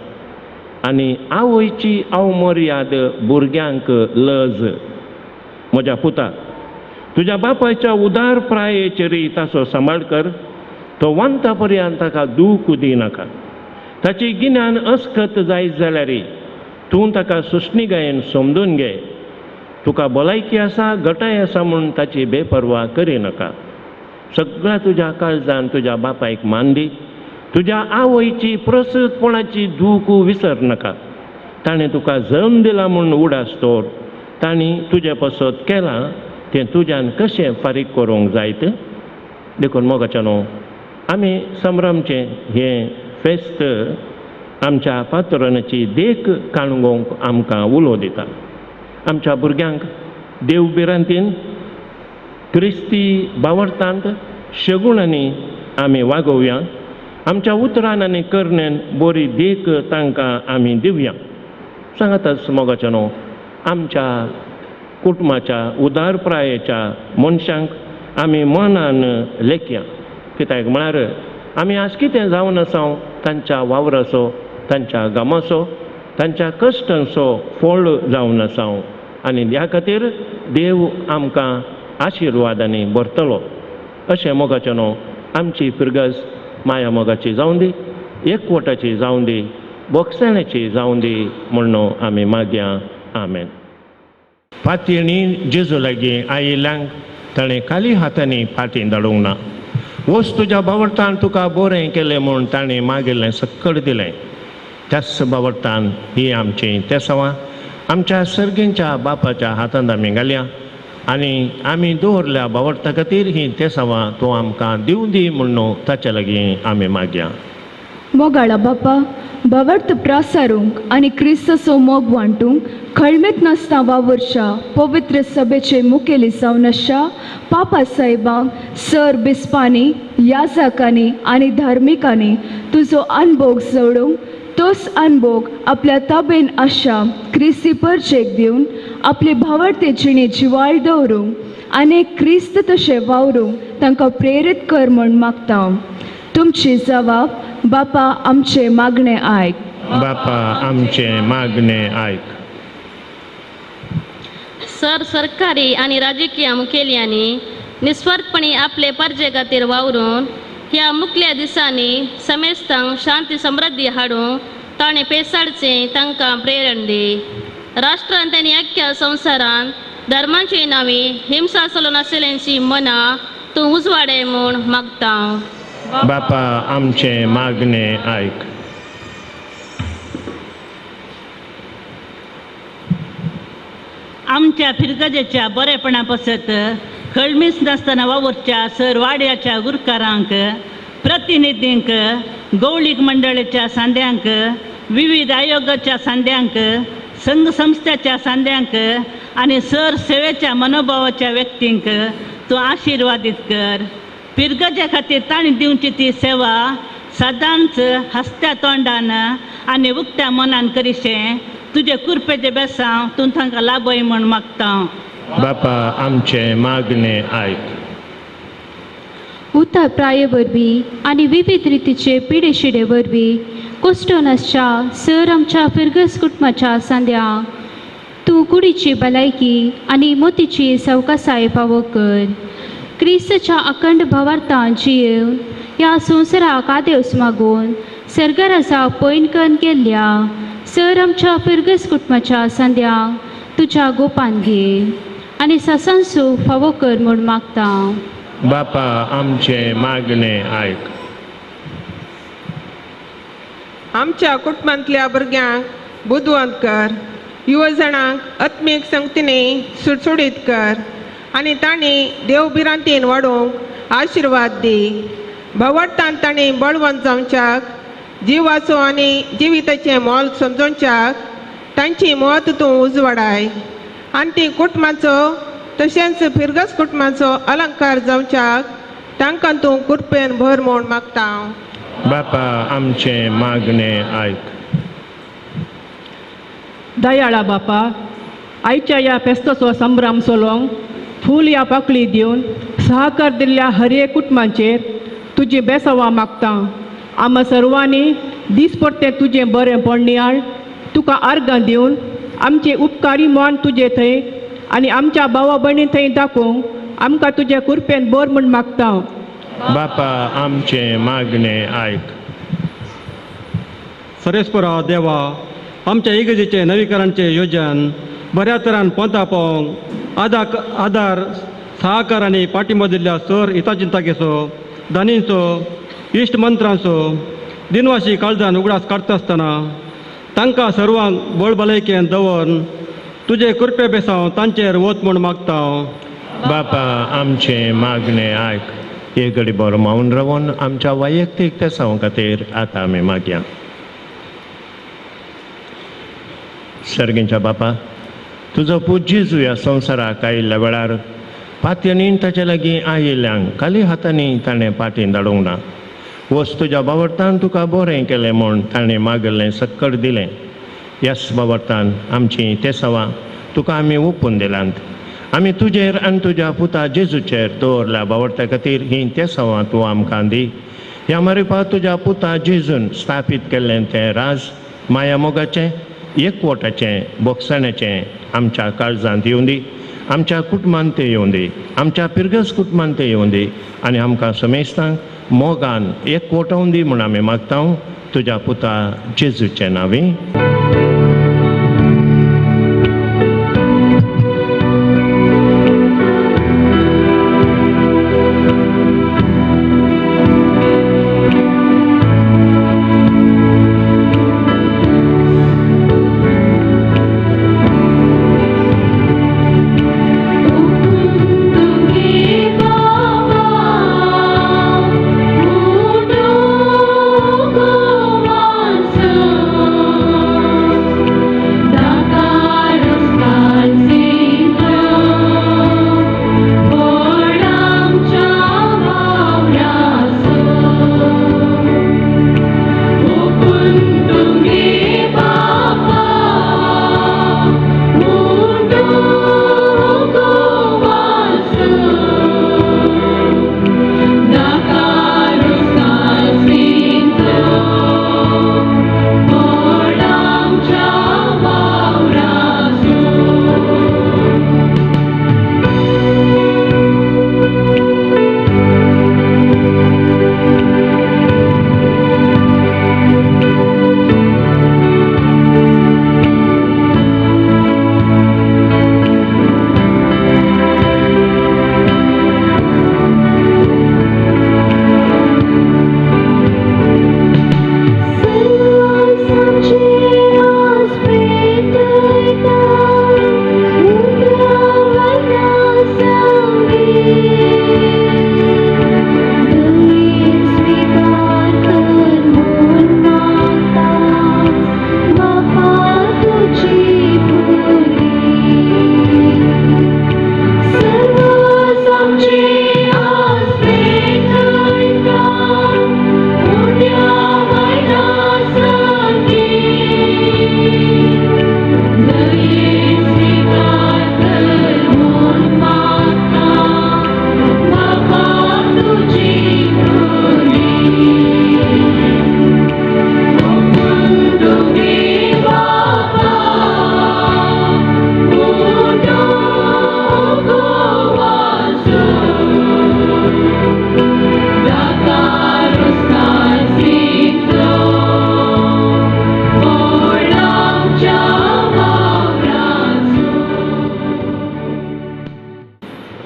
आनी आवयची अवमर्याद भुरग्यांक लज. म्हज्या पुता, तुज्या बापायच्या उदार प्रायेचेरय ताचो सांबाळ कर. तो वंता पर्यंत ताका दूख दिनाका. ताची गिन्यान अस्खत जायत जाल्यार तूं ताका सुस्निगायेन समजून घे. तुका भलायकी आसा, गटाय आसा म्हूण ताची बेपरवा करिनाका. सगळ्या तुज्या काळजान तुज्या बापायक मान दी. तुज्या आवयची प्रसूतपणाची दूख विसरनाका. ताणें तुका जल्म दिला म्हूण उडास दवर. तांणी तुजें पसत केलां तें तुज्यान कशें फारीक करूंक जायत. देखून मोगाचें न्हू, आमी संभ्रमचें हें फेस्त आमच्या पातोरणाची देख काणगोवंक आमकां उलो दिता. आमच्या भुरग्यांक देवबिरांतीन क्रिस्ती बावर्तांत शेगुणांनी आमी वागोवया. आमच्या उतरान आनी करण्यान बरी देख तांकां आमी दिवया. सांगातच मोगाचें न्हू, आमच्या कुटुंबाच्या उदारप्रायेच्या मनशांक आमी मनान लेखया. कित्याक म्हळ्यार आमी आज कितें जावन आसा तांच्या वावराचो, तांच्या गामाचो, तांच्या कश्टांचो फळ जावन आसा आनी ह्या खातीर देव आमकां आशिर्वादांनी भरतलो. अशें मोगाचें न्हू, आमची पिरगस माया मोगाची जावं दी, एकवटाची जावं दी, बोगसाण्याची जावं दी म्हणून आमी मागया. आमेन. फातीणी जेजू लागीं आयिल्ल्यांक ताणें खाली हातांनी फाटीं धाडूंक ना. वच तुज्या बावर्तान तुका बरें केलें म्हूण ताणें मागिल्लें सक्कड दिलें. त्याच बावर्तान ही आमची तेसावां आमच्या सर्गेंच्या बापाच्या हातांत आमी घालया आनी आमी दवरल्या बावर्ता खातीर ही तेसावां तूं आमकां दिवं दी म्हणून ताचे लागीं आमी मागया. मोगाळा बापा, बावर्त प्रासारूंक आनी क्रिस्ताचो मोग वांटूंक खळमेत नासता वावरच्या पवित्र सभेचे मुखेली जावन आसा पापा साहेबांक, सर बिस्पांनी, याजकांनी आनी धार्मिकांनी तुजो अनभोग जोडूंक तोच अनभोग आपल्या ताबेन आशा क्रिस्ती परचेक दिवन आपली भावार्थी जिणी जिवाळ दवरूंक आनी क्रिस्त तशें वावरूंक तांकां प्रेरीत कर म्हूण मागता. तुमची जबाब बापा आमचे मागणें आयक. बापा आमचे मागणें आयक. सरकारी आणि राजकीय मुखेल्यांनी निस्वार्थपणी आपले परजे खातीर वावरून ह्या मुखल्या दिसांनी समेस्तांक शांती समृद्धी हाडूंक ताणें पेसाडचें तांकां प्रेरण दी. राष्ट्रांत आनी अख्ख्या संवसारांत धर्मांची नांवी हिंसा चलून आशिल्ल्यांची मनां तूं उजवाडे म्हूण मागता. बापा आमचे मागणें आयक. आमच्या फिरगजेच्या बरेपणा पसत खळमीच नासतना वावरच्या सर वाड्याच्या गुरकारांक, प्रतिनिधींक, गवळीक मंडळाच्या सांद्यांक, विविध आयोगाच्या सांद्यांक, संघ संस्थाच्या सांद्यांक आनी सर सेवेच्या मनोभावाच्या व्यक्तींक तूं आशिर्वादीत कर. पिरगजे खातीर ताणी दिवची ती सेवा सदांच हसत्या तोंडान आनी उक्त्या मनान करीशें तुजे कुरपेचे बेसांव तूं तांकां लाभय म्हूण मागता. बापा आमचे मागणें आयक. उतार प्राये वरवीं आनी विविध रितीचे पिडेशिडे वरवीं कोस्टोनसच्या सर आमच्या फिर्गस कुटुंबाच्या सांद्या तूं कुडीची भलायकी आनी मोतीची सवकासाय फावो कर. क्रिस्तच्या अखंड भावार्थान जियेवन ह्या संवसाराक आदेस मागून सर्गरासा पयणकन केल्ल्या सर आमच्या फिर्गस कुटुंबाच्या सांद्यांक तुज्या गोपान घे आनी ससांसू फावो कर म्हूण मागता. बापा आमचे मागणे आयक. आमच्या कुटुंबांतल्या भुरग्यांक बुदवंत कर, युवजणांक आत्मीक संगतीने सुटसुडीत कर आनी तांणी देवबिरांतीन वाडूंक आशिर्वाद दी. भवडटान तांणी बळवंत जावच्याक, जिवाचो आनी जिविताचें मोल समजोवच्याक तांची मत तूं उजवाडाय आनी ती कुटुंबाचो तशेंच फिर्गस कुटुंबाचो अलंकार जावच्याक तांकां तूं कृपेन भर म्हूण मागता. बापा आमचे मागणे आयक. दयाळा बापा, आयच्या ह्या फेस्ताचो संभ्रम सोलोवंक फूल ह्या पाकळी दिवन सहकार दिल्ल्या हर एक कुटुंबाचेर तुजी बेसवा मागता. आम्हा सर्वांनी दिसपट्टे तुजें बरें पडणियाळ तुका अर्गां दिवन आमचे उपकारी मन तुजे थंय आनी आमच्या भावा भयणी थंय दाखोवंक आमकां तुजे कृपेन बर म्हूण मागता. बापा आमचे मागणे आयक. सरेस्परा देवा, आमच्या इगर्जेचे नवीकरणाचे योजन बऱ्या तरान पोंता पावोवंक आदार सहकार आनी पाठिंबो दिल्ल्या सर हिताचिंतकेचो दानींचो इश्ट मंत्रांचो दिनवाशी काळजान उगडास काडटा आसतना तांकां सर्वांक बळ भलायकेन दवरून तुजे कृपे बेसांव तांचेर वत म्हूण मागता. बापा आमचे मागणे आयक. एक घडी बरो मावून रावन आमच्या वैयक्तीक तेसां खातीर आतां आमी मागया. सर्गेंच्या बापा, तुजो पूज्य जेजू ह्या संवसाराक आयिल्ल्या वेळार पातयेनीन ताचे लागीं आयिल्ल्यांक खाली हातांनी ताणें पाटीन धाडूंक ना. वस्त तुज्या बाबर्थान तुका बरें केलें म्हूण ताणें मागल्लें सक्कट दिलें. ह्याच बाबर्थान आमचीं तेसांवां तुका आमी ओपून दिल्यांत. आमी तुजेर आनी तुज्या पुता जेजूचेर दवरल्या बाबर्था खातीर हीं तेसांवां तूं आमकां दी. ह्या मारिफा तुज्या पुता जेजून स्थापीत केल्लें तें राज माया मोगाचें एकवटाचें बोगसण्याचें आमच्या काळजांत येवं दी, आमच्या कुटुंबांत तें येवं दी, आमच्या पिर्गस कुटुंबांत तें येवं दी आनी आमकां समेस्तांक मोगान एकवटावन दी म्हूण आमी मागता तुज्या पुता जेजूचे नांवी. तुगे बाबा,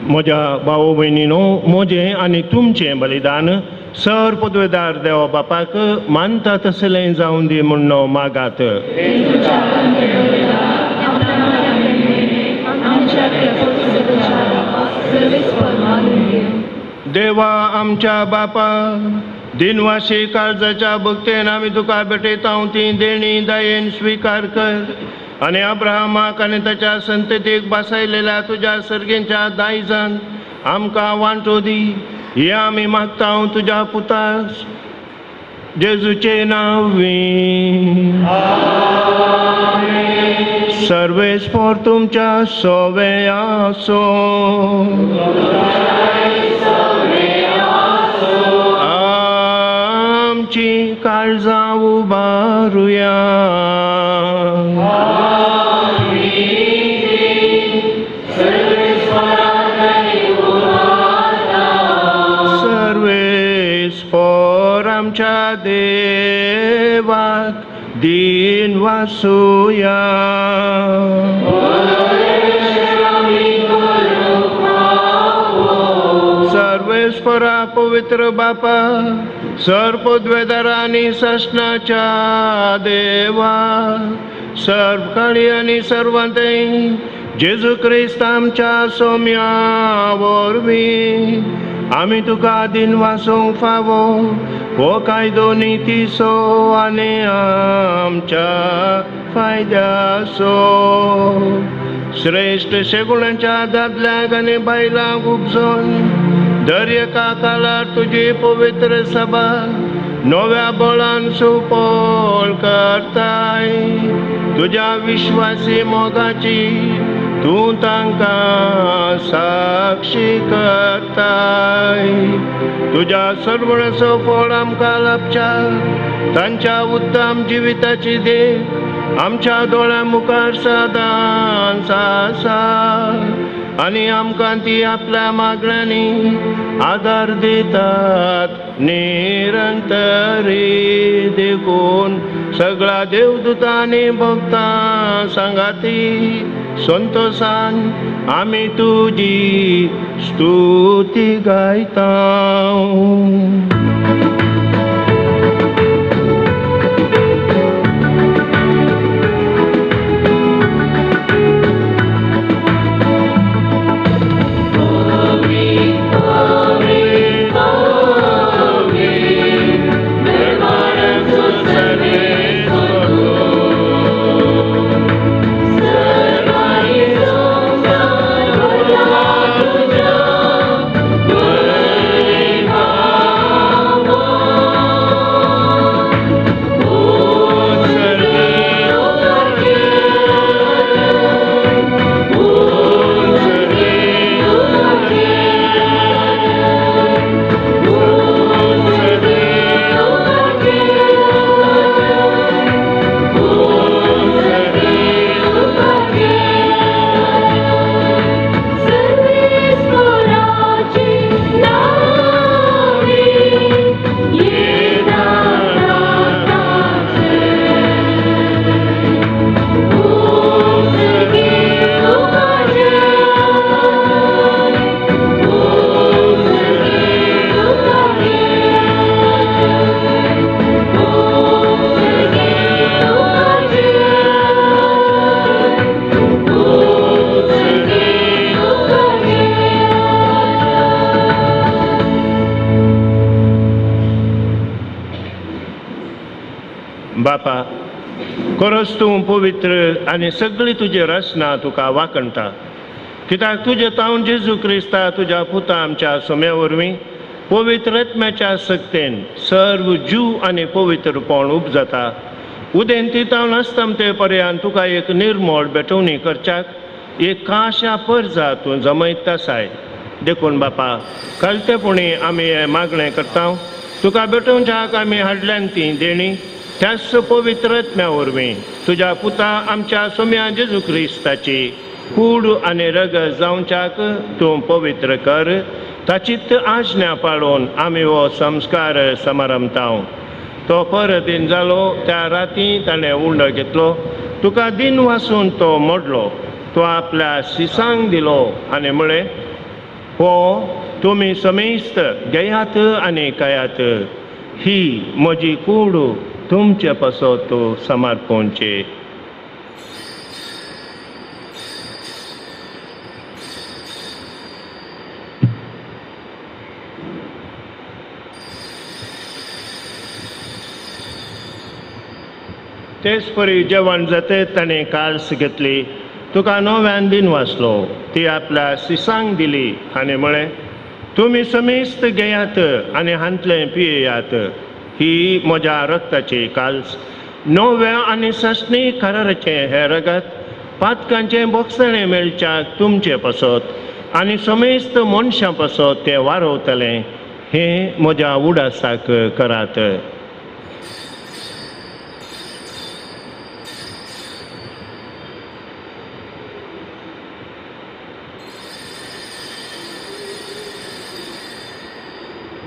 म्हज्या भाऊ भयणीनो, म्हजें आनी तुमचें बलिदान सर पदवेदार देवा बापाक मानता तसलें जावं दी म्हूण मागात. देवा आमच्या बापा, दिनवाशी काळजाच्या भक्तेन आमी तुका भेटयता ती देणी दयेन स्वीकार कर आनी अब्राहमाक आनी ताच्या संततीक बसयलेल्या तुज्या सर्गेच्या दायजान आमकां वांटो दी. हे आमी मागता तुज्या पुता जेजूचे नांवी. सर्वेस्पर तुमच्या सोवे आसो. आमची काळजां उबारुया. सर्वेस्पर आमच्या देवाक दिन वासुया. सर्वेस्परा पवित्र बापा, सर्वपदवेदार आनी सस्नाच्या देवा, सर्वकाळी आनी सर्वांतय जेजू क्रिस्त आमच्या सौम्या वरवीं आमी तुका दिन वासूंक फावो हो कायदो नितीसो आनी आमच्या फायद्याचो. श्रेश्ठ शेगुणाच्या दादल्याक आनी बायलांक उपजोन दर्यका काळार तुजी पवित्र सभा नव्या बळान सुपळ करताय. तुज्या विश्वासी मोगाची तूं तांकां साक्षी करताय. तुज्या सर्वणाचो फळ आमकां लाभच्या तांच्या उत्तम जिविताची देख आमच्या दोळ्या मुखार सदांच आसा आनी आमकां ती आपल्या मागण्यांनी आदार दितात निरंतरी. देखून सगळ्या देवदूतां आनी भक्तां सांगाती संतोषान आमी तुजी स्तुती गायता. बापा, खरोच तूं पवित्र आनी सगळी तुजी रचना तुका वाकणटा. कित्याक तुजे तावन जेजू क्रिस्ता तुज्या पुता आमच्या सोम्या वरवीं पवित्र आत्म्याच्या सक्तेन सर्व जीव आनी पवित्रपण उपजता. उदेंती तावन अस्तमते पर्यंत तुका एक निर्मळ बेटवणी करच्याक एक काशा परजा तूं जमयत आसाय. देखून बापा, कळतेपणी आमी हें मागणें करता. तुका बेटोवच्याक आमी हाडल्यान ती देणी त्याच पवित्र आत्म्या वरवीं तुज्या पुता आमच्या सोम्या जेजू क्रिस्ताची कूड आनी रगत जावच्याक तूं पवित्र कर. ताचीच आज्ञा पाळून आमी हो संस्कार समारंभता. तो परदीन जालो त्या राती ताणें उंडो घेतलो. तुका दिन वासून तो मोडलो. तो आपल्या सिसांक दिलो आनी म्हळें, हो तुमी समेस्त घेयात आनी कयात ही म्हजी कूड तुमचे पासत समर्पोवचे. तेच परी जेवण जाते ताणें काल्स घेतली, तुका नव्यान दिन वाचलो, ती आपल्या शिसांक दिली आनी म्हळें, तुमी समेस्त घेयात आनी हांतलें पियेयात, ही म्हज्या रक्ताची काल्स, नव्या आनी सस्नी कराराचें हें रगत, पातकांचें बोगसणें मेळच्याक तुमचे पासत आनी समेस्त मनशां पासत तें वारवतलें, हें म्हज्या उडासाक करात.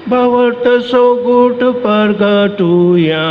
बावर्त सोगूट परगटुया.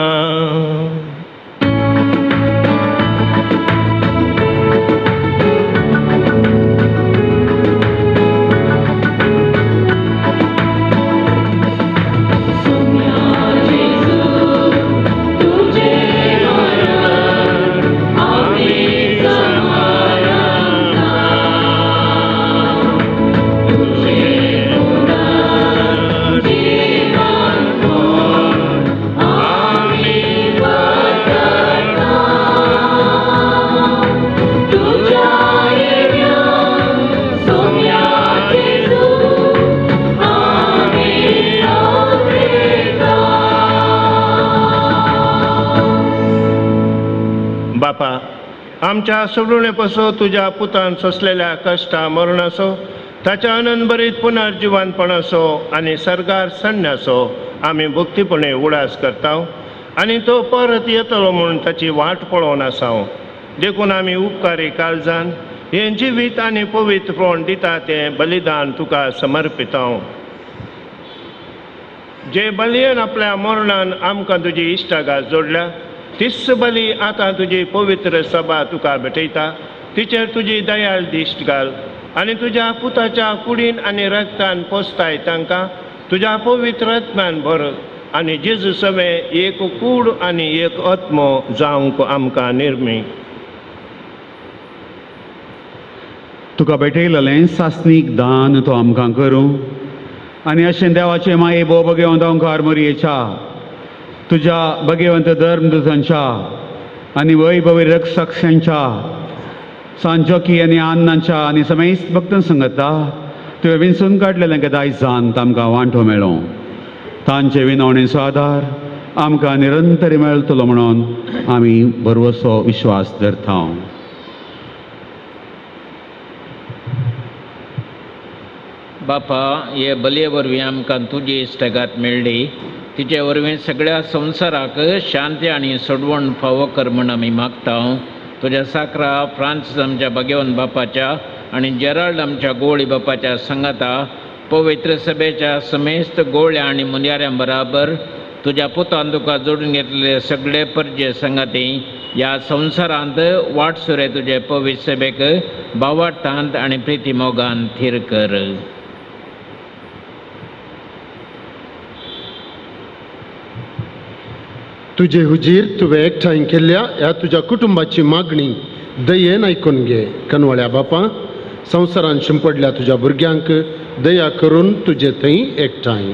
बापा, आमच्या सोडुणे पासो तुज्या पुतान सोंसलेल्या कश्टा मरणाचो, ताच्या अनंतभरीत पुनर्जिवनपणाचो आनी सर्गार सण्ण्याचो आमी भक्तीपणे उडास करता आनी तो परत येतलो म्हूण ताची वाट पळोवन आसाव. देखून आमी उपकारी काळजान हें जिवीत आनी पवित्रपण दिता तें बलिदान तुका समर्पिता. जे बलयेन आपल्या मरणान आमकां तुजी इश्टागास जोडल्या, तीच बली आतां तुजी पवित्र सभा तुका भेटयता, तिचेर तुजी दयाळ दिश्ट घाल आनी तुज्या पुताच्या कुडीन आनी रक्तान पोसताय तांकां तुज्या पवित्र आत्म्यान भर आनी जेजू सवे एक कूड आनी एक आत्मो जावंक आमकां निर्मी. तुका भेटयलेलें सासनीक दान तो आमकां करूं आनी अशें देवाचे माये भोव भगवंत ओंकार मोरयेच्या तुज्या भगवंत धर्मदूतांच्या आनी वैभवी रक्षकांच्या सांजोकी आनी आन्नांच्या आनी समेस्त भक्तां सांगता तुवें विंचून काडलेलें दायजान आमकां वांटो मेळो. तांचे विनवणेचो आदार आमकां निरंतर मेळटलो म्हणून आमी बरवसो विश्वास धरता. बापा, हे बलये वरवीं आमकां तुजी इश्टगात मेळ्ळी, तिचे वरवीं सगळ्या संवसाराक शांती आनी सोडवण फावो कर म्हूण आमी मागता. तुज्या साकरा फ्रांसीस आमच्या भगवंत बापाच्या आनी जेराल्ड आमच्या गोवळी बापाच्या संगाता पवित्र सभेच्या समेस्त गोवळ्या आनी मुनयाऱ्यां बराबर तुज्या पुतान तुका जोडून घेतलेले सगळे परजे संगाती ह्या संवसारांत वाटसुरे तुजे पवित्र सभेक भावार्थांत आनी प्रिती मोगान थीर कर. तुझे हुजीर तुवें एकठांय केल्ल्या ह्या तुज्या कुटुंबाची मागणी दयेन आयकून घे. कनवळ्या बापा, संवसारान शिंपडल्या तुज्या भुरग्यांक दया करून तुजे थंय एकठांय.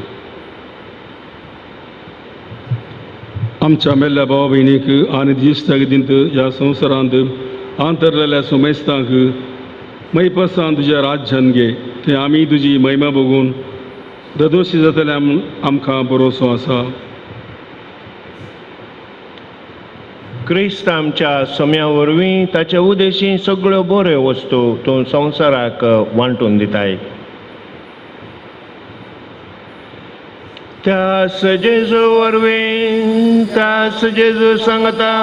आमच्या मेल्ल्या भावा भयणीक आनी दिश्टाक दिंत ह्या संवसारांत आंतरलेल्या सुमेस्तांक मैपसान तुज्या राज्यान घे. ते आमी तुजी महिमा बघून ददोशी जातल्या आमकां भरोसो आसा. क्रिस्त आमच्या सम्या वरवीं ताचे उदेशी सगळ्यो बऱ्यो वस्तू तूं संवसाराक वांटून दिताय. त्यास जेजू वरवीं त्यास जेजू सांगता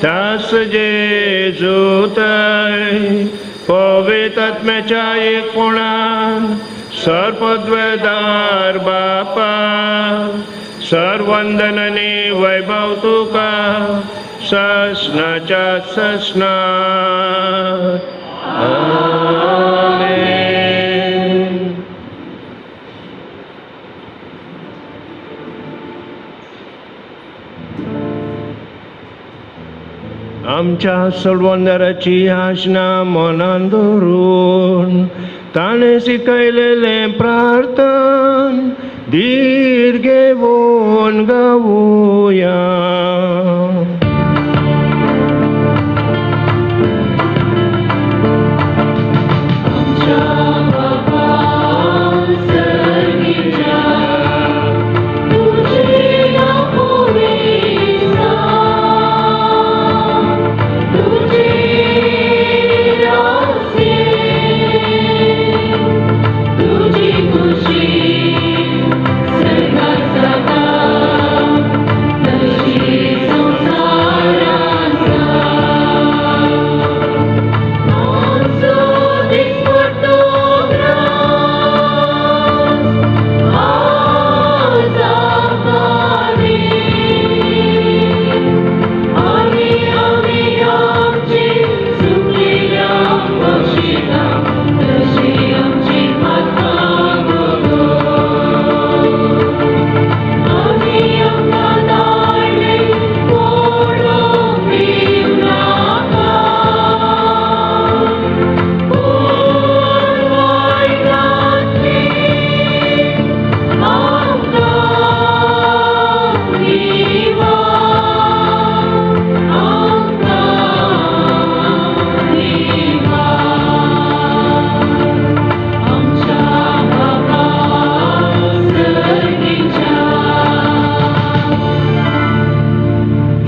त्यास जेजू थंय पवित्र आत्म्याच्या एकपणान सर्पद्वेदार बापा सर्वंदनाने वैभव तुका ससनाच्या ससना. आमेन. आमच्या सोडवंदराची आशना मनान धरून ताणें शिकयलेलें प्रार्थन धीर घेवन गावुया.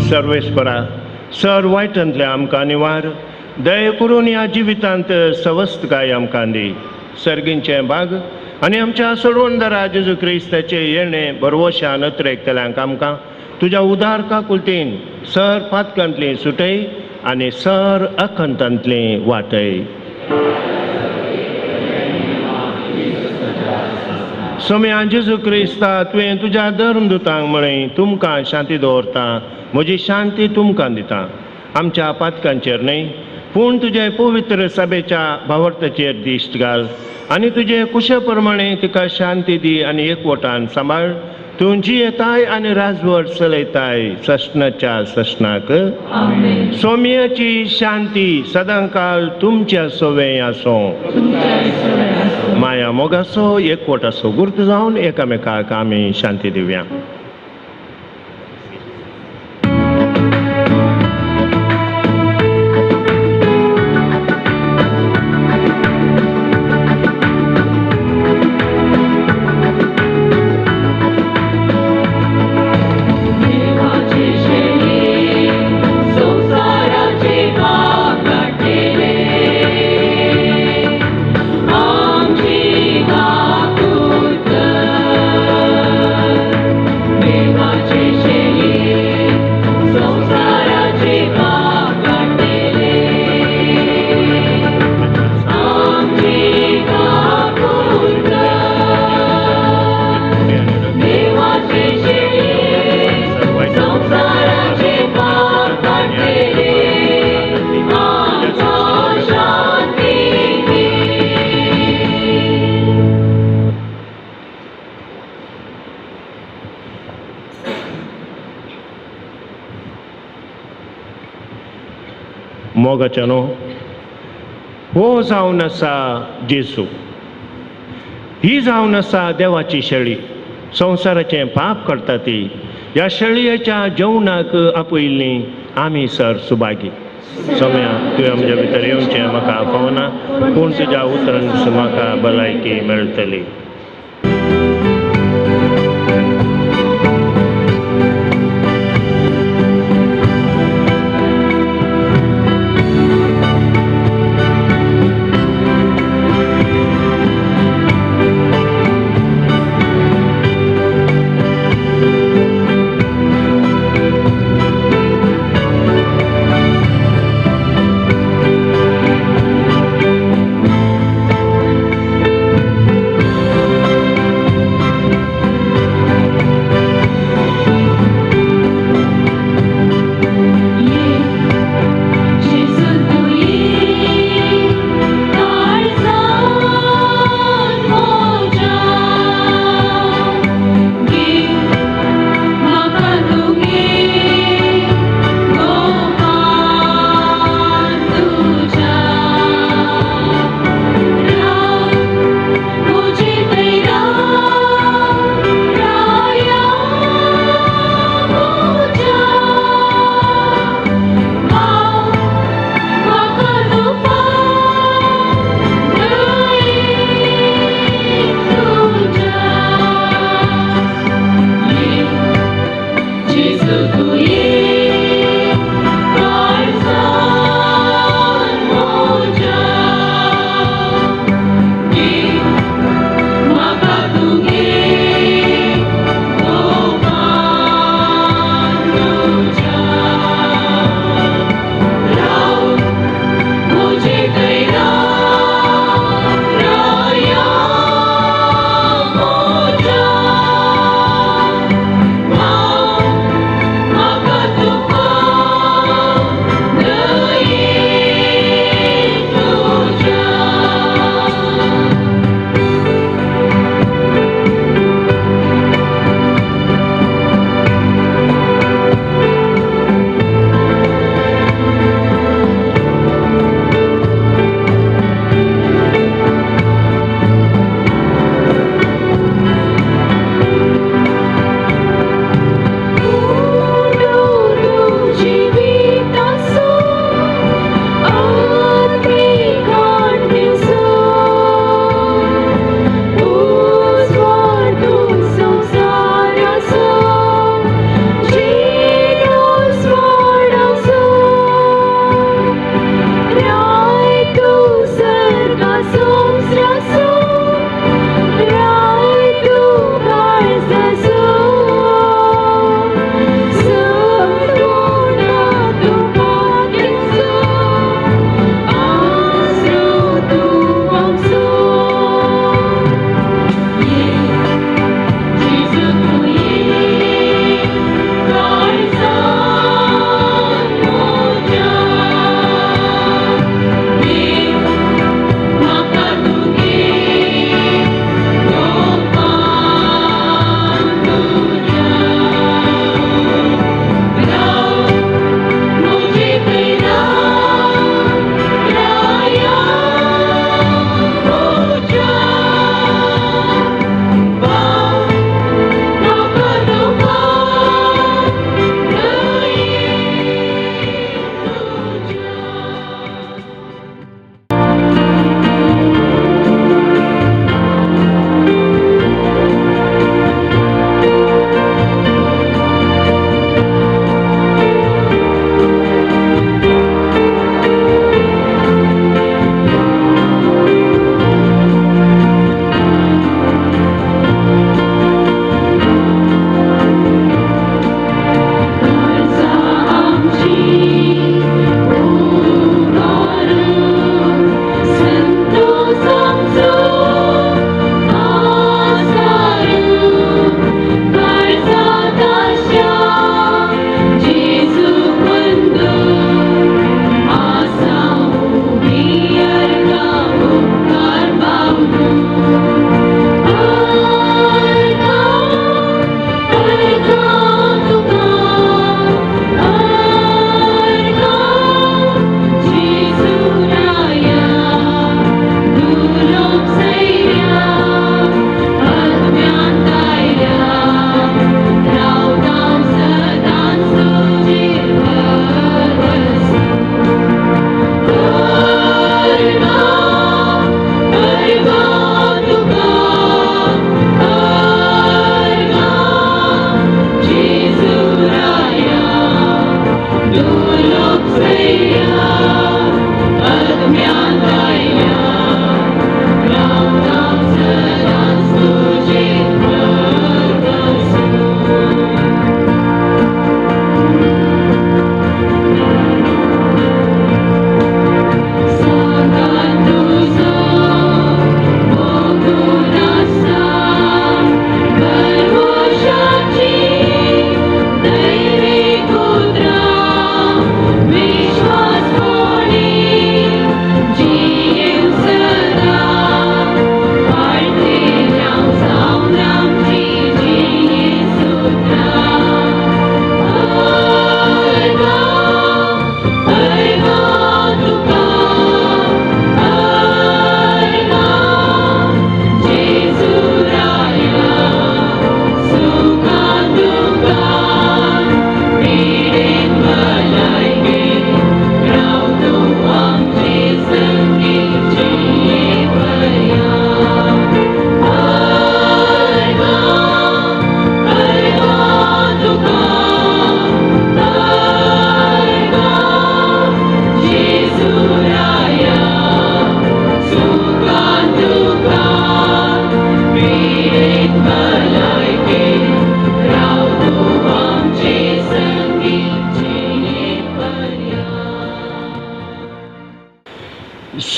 सर्वेस्परा सर वायटांतले आमकां निवार दय करून ह्या जिवितांत सवस्त काय आमकां दी. सर्गींचे भाग आनी आमच्या सोडवणदारा जेजू क्रिस्ताचे येणें बरवशान नत्रेकतल्यांक आमकां तुज्या उदार काकुलतेन सर पातकांतली सुटय आनी सर अखंतांतली वाटय. सोम्या जेजू क्रिस्ता तुवें तुज्या धर्मदुतांक म्हळें तुमकां शांती दवरता, म्हजी शांती तुमकां दिता. आमच्या पातकांचेर न्हय पूण तुजे पवित्र सभेच्या भावार्थाचेर दिश्ट घाल आनी तुजे कुशे प्रमाणे तिका शांती दी आनी एकवटान सांबाळ. तुमची येताय आनी राजवट चलयताय सशनाच्या सशनाक. सोम्याची शांती सदांकाल तुमच्या सोवें आसूं. माया मोगासो एकवटाचो गुर्त जावन एकामेकाक आमी शांती दिवया. मोगाच्यानो हो जावन आसा जेजू, ही जावन आसा देवाची शेळी, संवसाराचें पाप करता ती. ह्या शेळयेच्या जेवणाक आपयल्ली आमी सर सुभागी. सोम्या तुवें आमच्या भितर येवचें म्हाका फावना, पूण तुज्या उतरान म्हाका भलायकी मेळटली.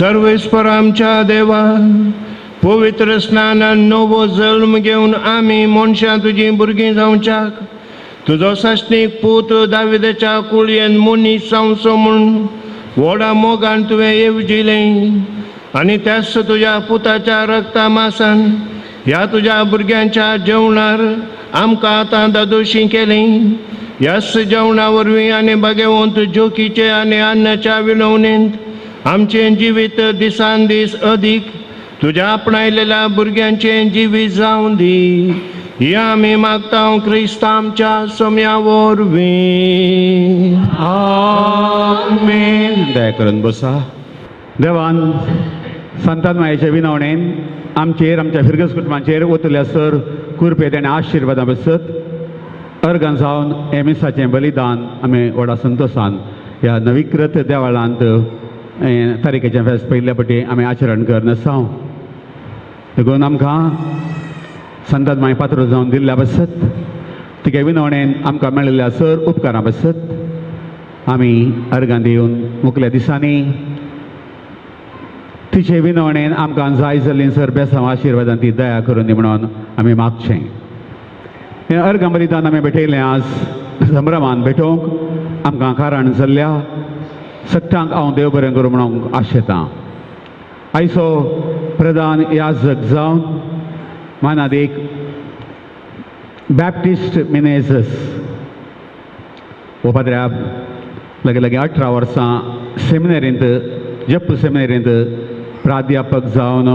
सर्वेस्पर आमच्या देवा, पवित्र स्नानान नवो जल्म घेवन आमी मनशां तुजी भुरगीं जावच्याक तुजो साश्णीक पूत दाविदाच्या कुळयेन मनीस जावचो म्हूण व्हडा मोगान तुवें येवजिलें आनी त्याच तुज्या पुताच्या रक्ता मासान ह्या तुज्या भुरग्यांच्या जेवणार आमकां आतां दादोशी केलें. ह्याच जेवणा वरवीं आनी भाग्यवंत जोकीचे आनी अन्नाच्या विनवणेंत आमचें जिवीत दिसान दीस अदीक तुज्या आपणायलेल्या भुरग्यांचें जिवीत जावं दी. ही आमी मागता क्रिस्त आमच्या सोम्या वरवीं. आमेन. दया करून बसा. देवान संतान मायेच्या विनवणेन आमचेर आमच्या फिरगस कुटुंबाचेर वतल्या सर कुरपेत आनी आशिर्वादां बसत अर्गां जावन हे मिसाचें बलिदान आमी व्हडा संतोशान ह्या नविकृत देवाळांत तारीखेचें फेस्त पयल्या फावटी आमी आचरण करन आसां. देखून आमकां संतान माय पात्र जावन दिल्ल्या बसत तिगे विनवणेन आमकां मेळिल्ल्या सर उपकारां बसत आमी अर्गां दिवन मुखल्या दिसांनी तिचे विनवणेन आमकां जाय जाल्लीं सर बेसांव आशिर्वादां ती दया करून दी म्हणून आमी मागचें. हें अर्गां बलिदान आमी भेटयलें आज संभ्रमान भेटोवंक आमकां कारण जाल्ल्या सट्टांक हांव देव बरें करूं म्हणून आशेतां. आयचो प्रधान याजक जावन मानादेक बॅप्टिस्ट मिनेझस हो पाद्र्याब लगे लगे 18 वर्सां सेमिनारींत जप्प सेमिनारींत प्राध्यापक जावन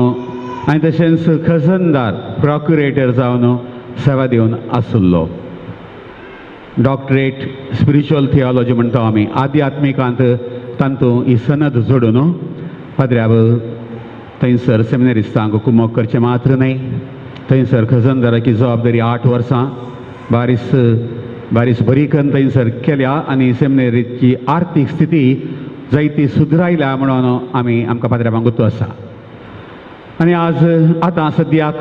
आनी तशेंच खजनदार प्रॉक्युरेटर जावन सेवा दिवन आसुल्लो. डॉक्टरेट स्पिरिच्युअल थियोलॉजी म्हणटा आमी आध्यात्मिकांत तांतूं ही सनद जोडून पाद्र्याब थंयसर सेमिनारिस्तांक कुमोग करचें मात्र न्हय, थंयसर खजनदाराची जबाबदारी 8 वर्सां बारीस बरी करून थंयसर केल्या आनी सेमिनारीची आर्थीक स्थिती जायती सुधरायल्या म्हणून आमकां पाद्र्याबांक गुतो आसा. आनी आतां सद्याक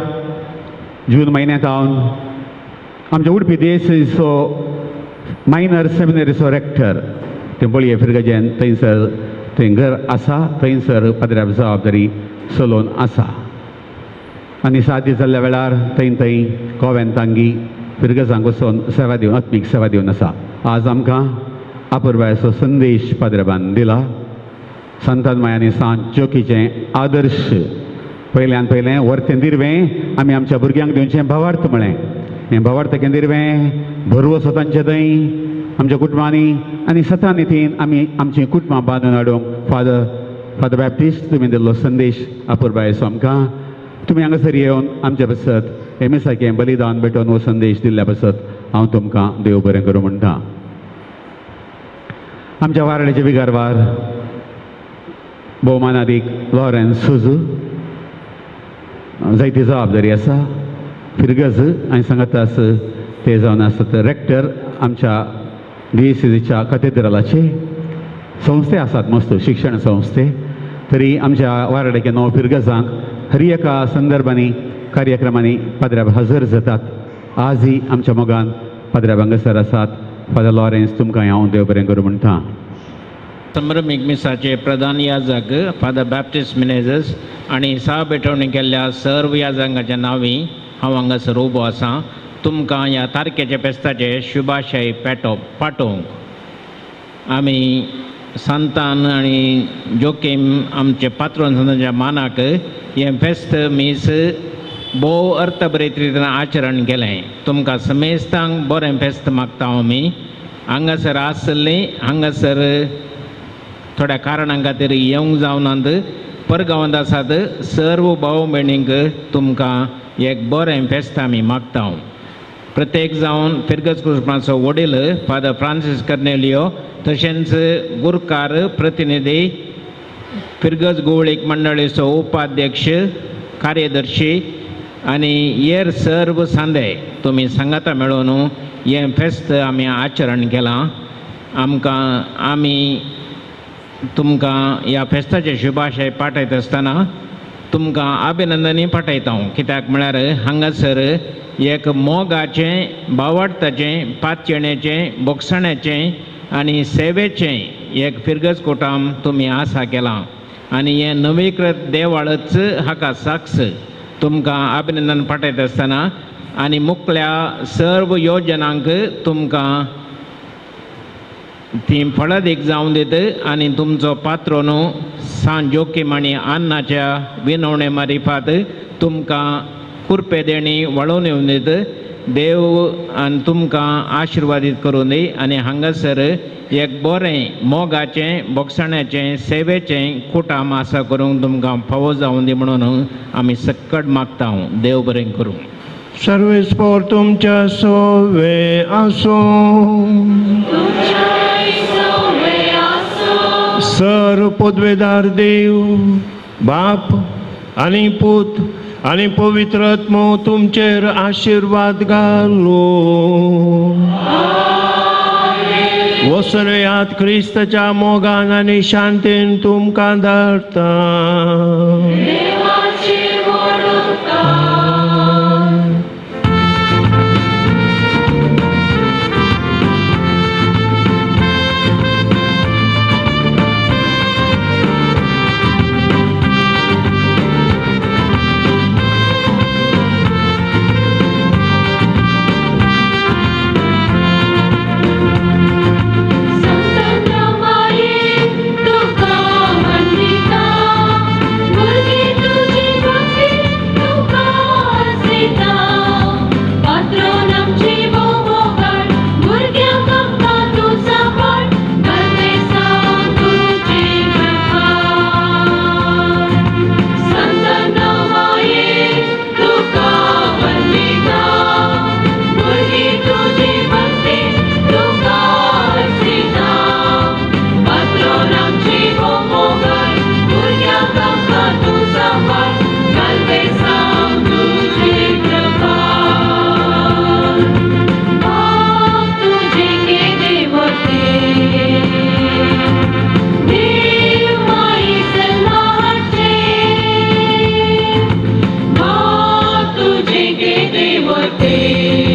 जून म्हयन्यांत हांव आमच्या उडपी देसाचो मायनर सेमिनारीचो रेक्टर ते बळये फिरगजेन थंयसर थंय घर आसा, थंयसर पाद्र्याब जबाबदारी चलोवन आसा. आनी 7 दीस जाल्ल्या वेळार थंय कोवेंतांगी फिरगजांक वचून सेवा दिवन आत्मीक सेवा दिवन आसा. आज आमकां अपुर्बायचो संदेश पाद्र्याबान दिला. संतान मायांनी सांत जोकीचें आदर्श पयल्यान पयलें वर्तें दिरवें आमी आमच्या भुरग्यांक दिवचें भावार्थ म्हळें. हें भावार्थाचें दिरवें भरवो स्वतांचें थंय आमच्या कुटुंबांनी आनी सतानिथीन आमी आमचीं कुटुंबां बांदून हाडूंक फादर बॅप्टिस्ट तुमी दिल्लो संदेश अपुर्बायचो आमकां तुमी हांगासर येवन आमच्या बसत हे मिसाचें बलिदान भेटोवन हो संदेश दिल्ल्या बसत हांव तुमकां देव बरें करूं म्हणटा. आमच्या वारड्याचे विगारवार भोवमानादीक लॉरेन्स सुजू जायती जबाबदारी आसा. फिरगज हांवें सांगतास ते जावन आसत रेक्टर आमच्या DCCच्या कॅथेड्रलाचे संस्थे आसात मस्त शिक्षण संस्थे. तरी आमच्या वारड्याच्या 9 फिरगजांक हर एका संदर्भांनी कार्यक्रमांनी पाद्र्याब हजर जातात. आजही आमच्या मोगान पाद्र्याब हांगासर आसात. फादर लॉरेन्स तुमकां हांव देव बरें करूं म्हणटा. संभ्रमीक मिसाचे प्रधान याजक फादर बॅप्टिस्ट मिनेझस आनी सहबेटवणी केल्ल्या सर्व याजकांच्या नांवी हांव हांगासर उबो आसां. तुमकां ह्या तारखेच्या फेस्ताचे शुभाशय पाठोवंक आमी संतान आनी जोकीम आमचे पात्रोन संतांच्या मानाक हें फेस्त मीस भोव अर्थबरीत रितीन आचरण केलें. तुमकां समेस्तांक बरें फेस्त मागता आमी. हांगासर आसलीं हांगासर थोड्या कारणां खातीर येवंक जावनात. परगांवांत आसात सर्व भाव भयणींक तुमकां एक बरें फेस्त आमी मागता. प्रत्येक जावन फिरगज कुटुंबाचो वडील फादर फ्रांसीस कर्नेलियो तशेंच गुरकार प्रतिनिधी फिरगज गोवळीक मंडळीचो उपाध्यक्ष कार्यदर्शी आनी हेर सर्व सांदे तुमी सांगाता मेळून हें फेस्त आमी आचरण केलां. आमी तुमकां ह्या फेस्ताचे शुभाशय पाठयत आसतना तुमकां अभिनंदनी पाठयता. कित्याक म्हळ्यार हांगासर एक मोगाचें भावार्थाचें पातयेणेचें बोगसण्याचें आनी सेवेचें एक फिरगज कुटुंब तुमी आसा केलां. आनी हे नवीकृत देवाळच हाका साक्ष तुमकां अभिनंदन पाठयता आसतना आनी मुखल्या सर्व योजनांक तुमकां ती फळादीक जावं दीत आनी तुमचो पात्रो न्हू सान जोकीम आनी अन्नाच्या विनवणे मारिफात तुमकां कुरपे देणी वळोवन येवन दीत देव आनी तुमकां आशिर्वादीत करून दी आनी हांगासर एक बरें मोगाचें बोगसण्याचें सेवेचें कुटाम आसा करूंक तुमकां फावो जावं दी म्हणून आमी सक्कट मागता देव बरें करूं. सर्वेस्पोर तुमच्या सोवे आसो. सर्व पदवेदार देव बाप आनी पूत आनी पवित्र आत्मो तुमचेर आशिर्वाद घालो. वसरयात क्रिस्ताच्या मोगान आनी शांतीन तुमकां धाडटा. देवते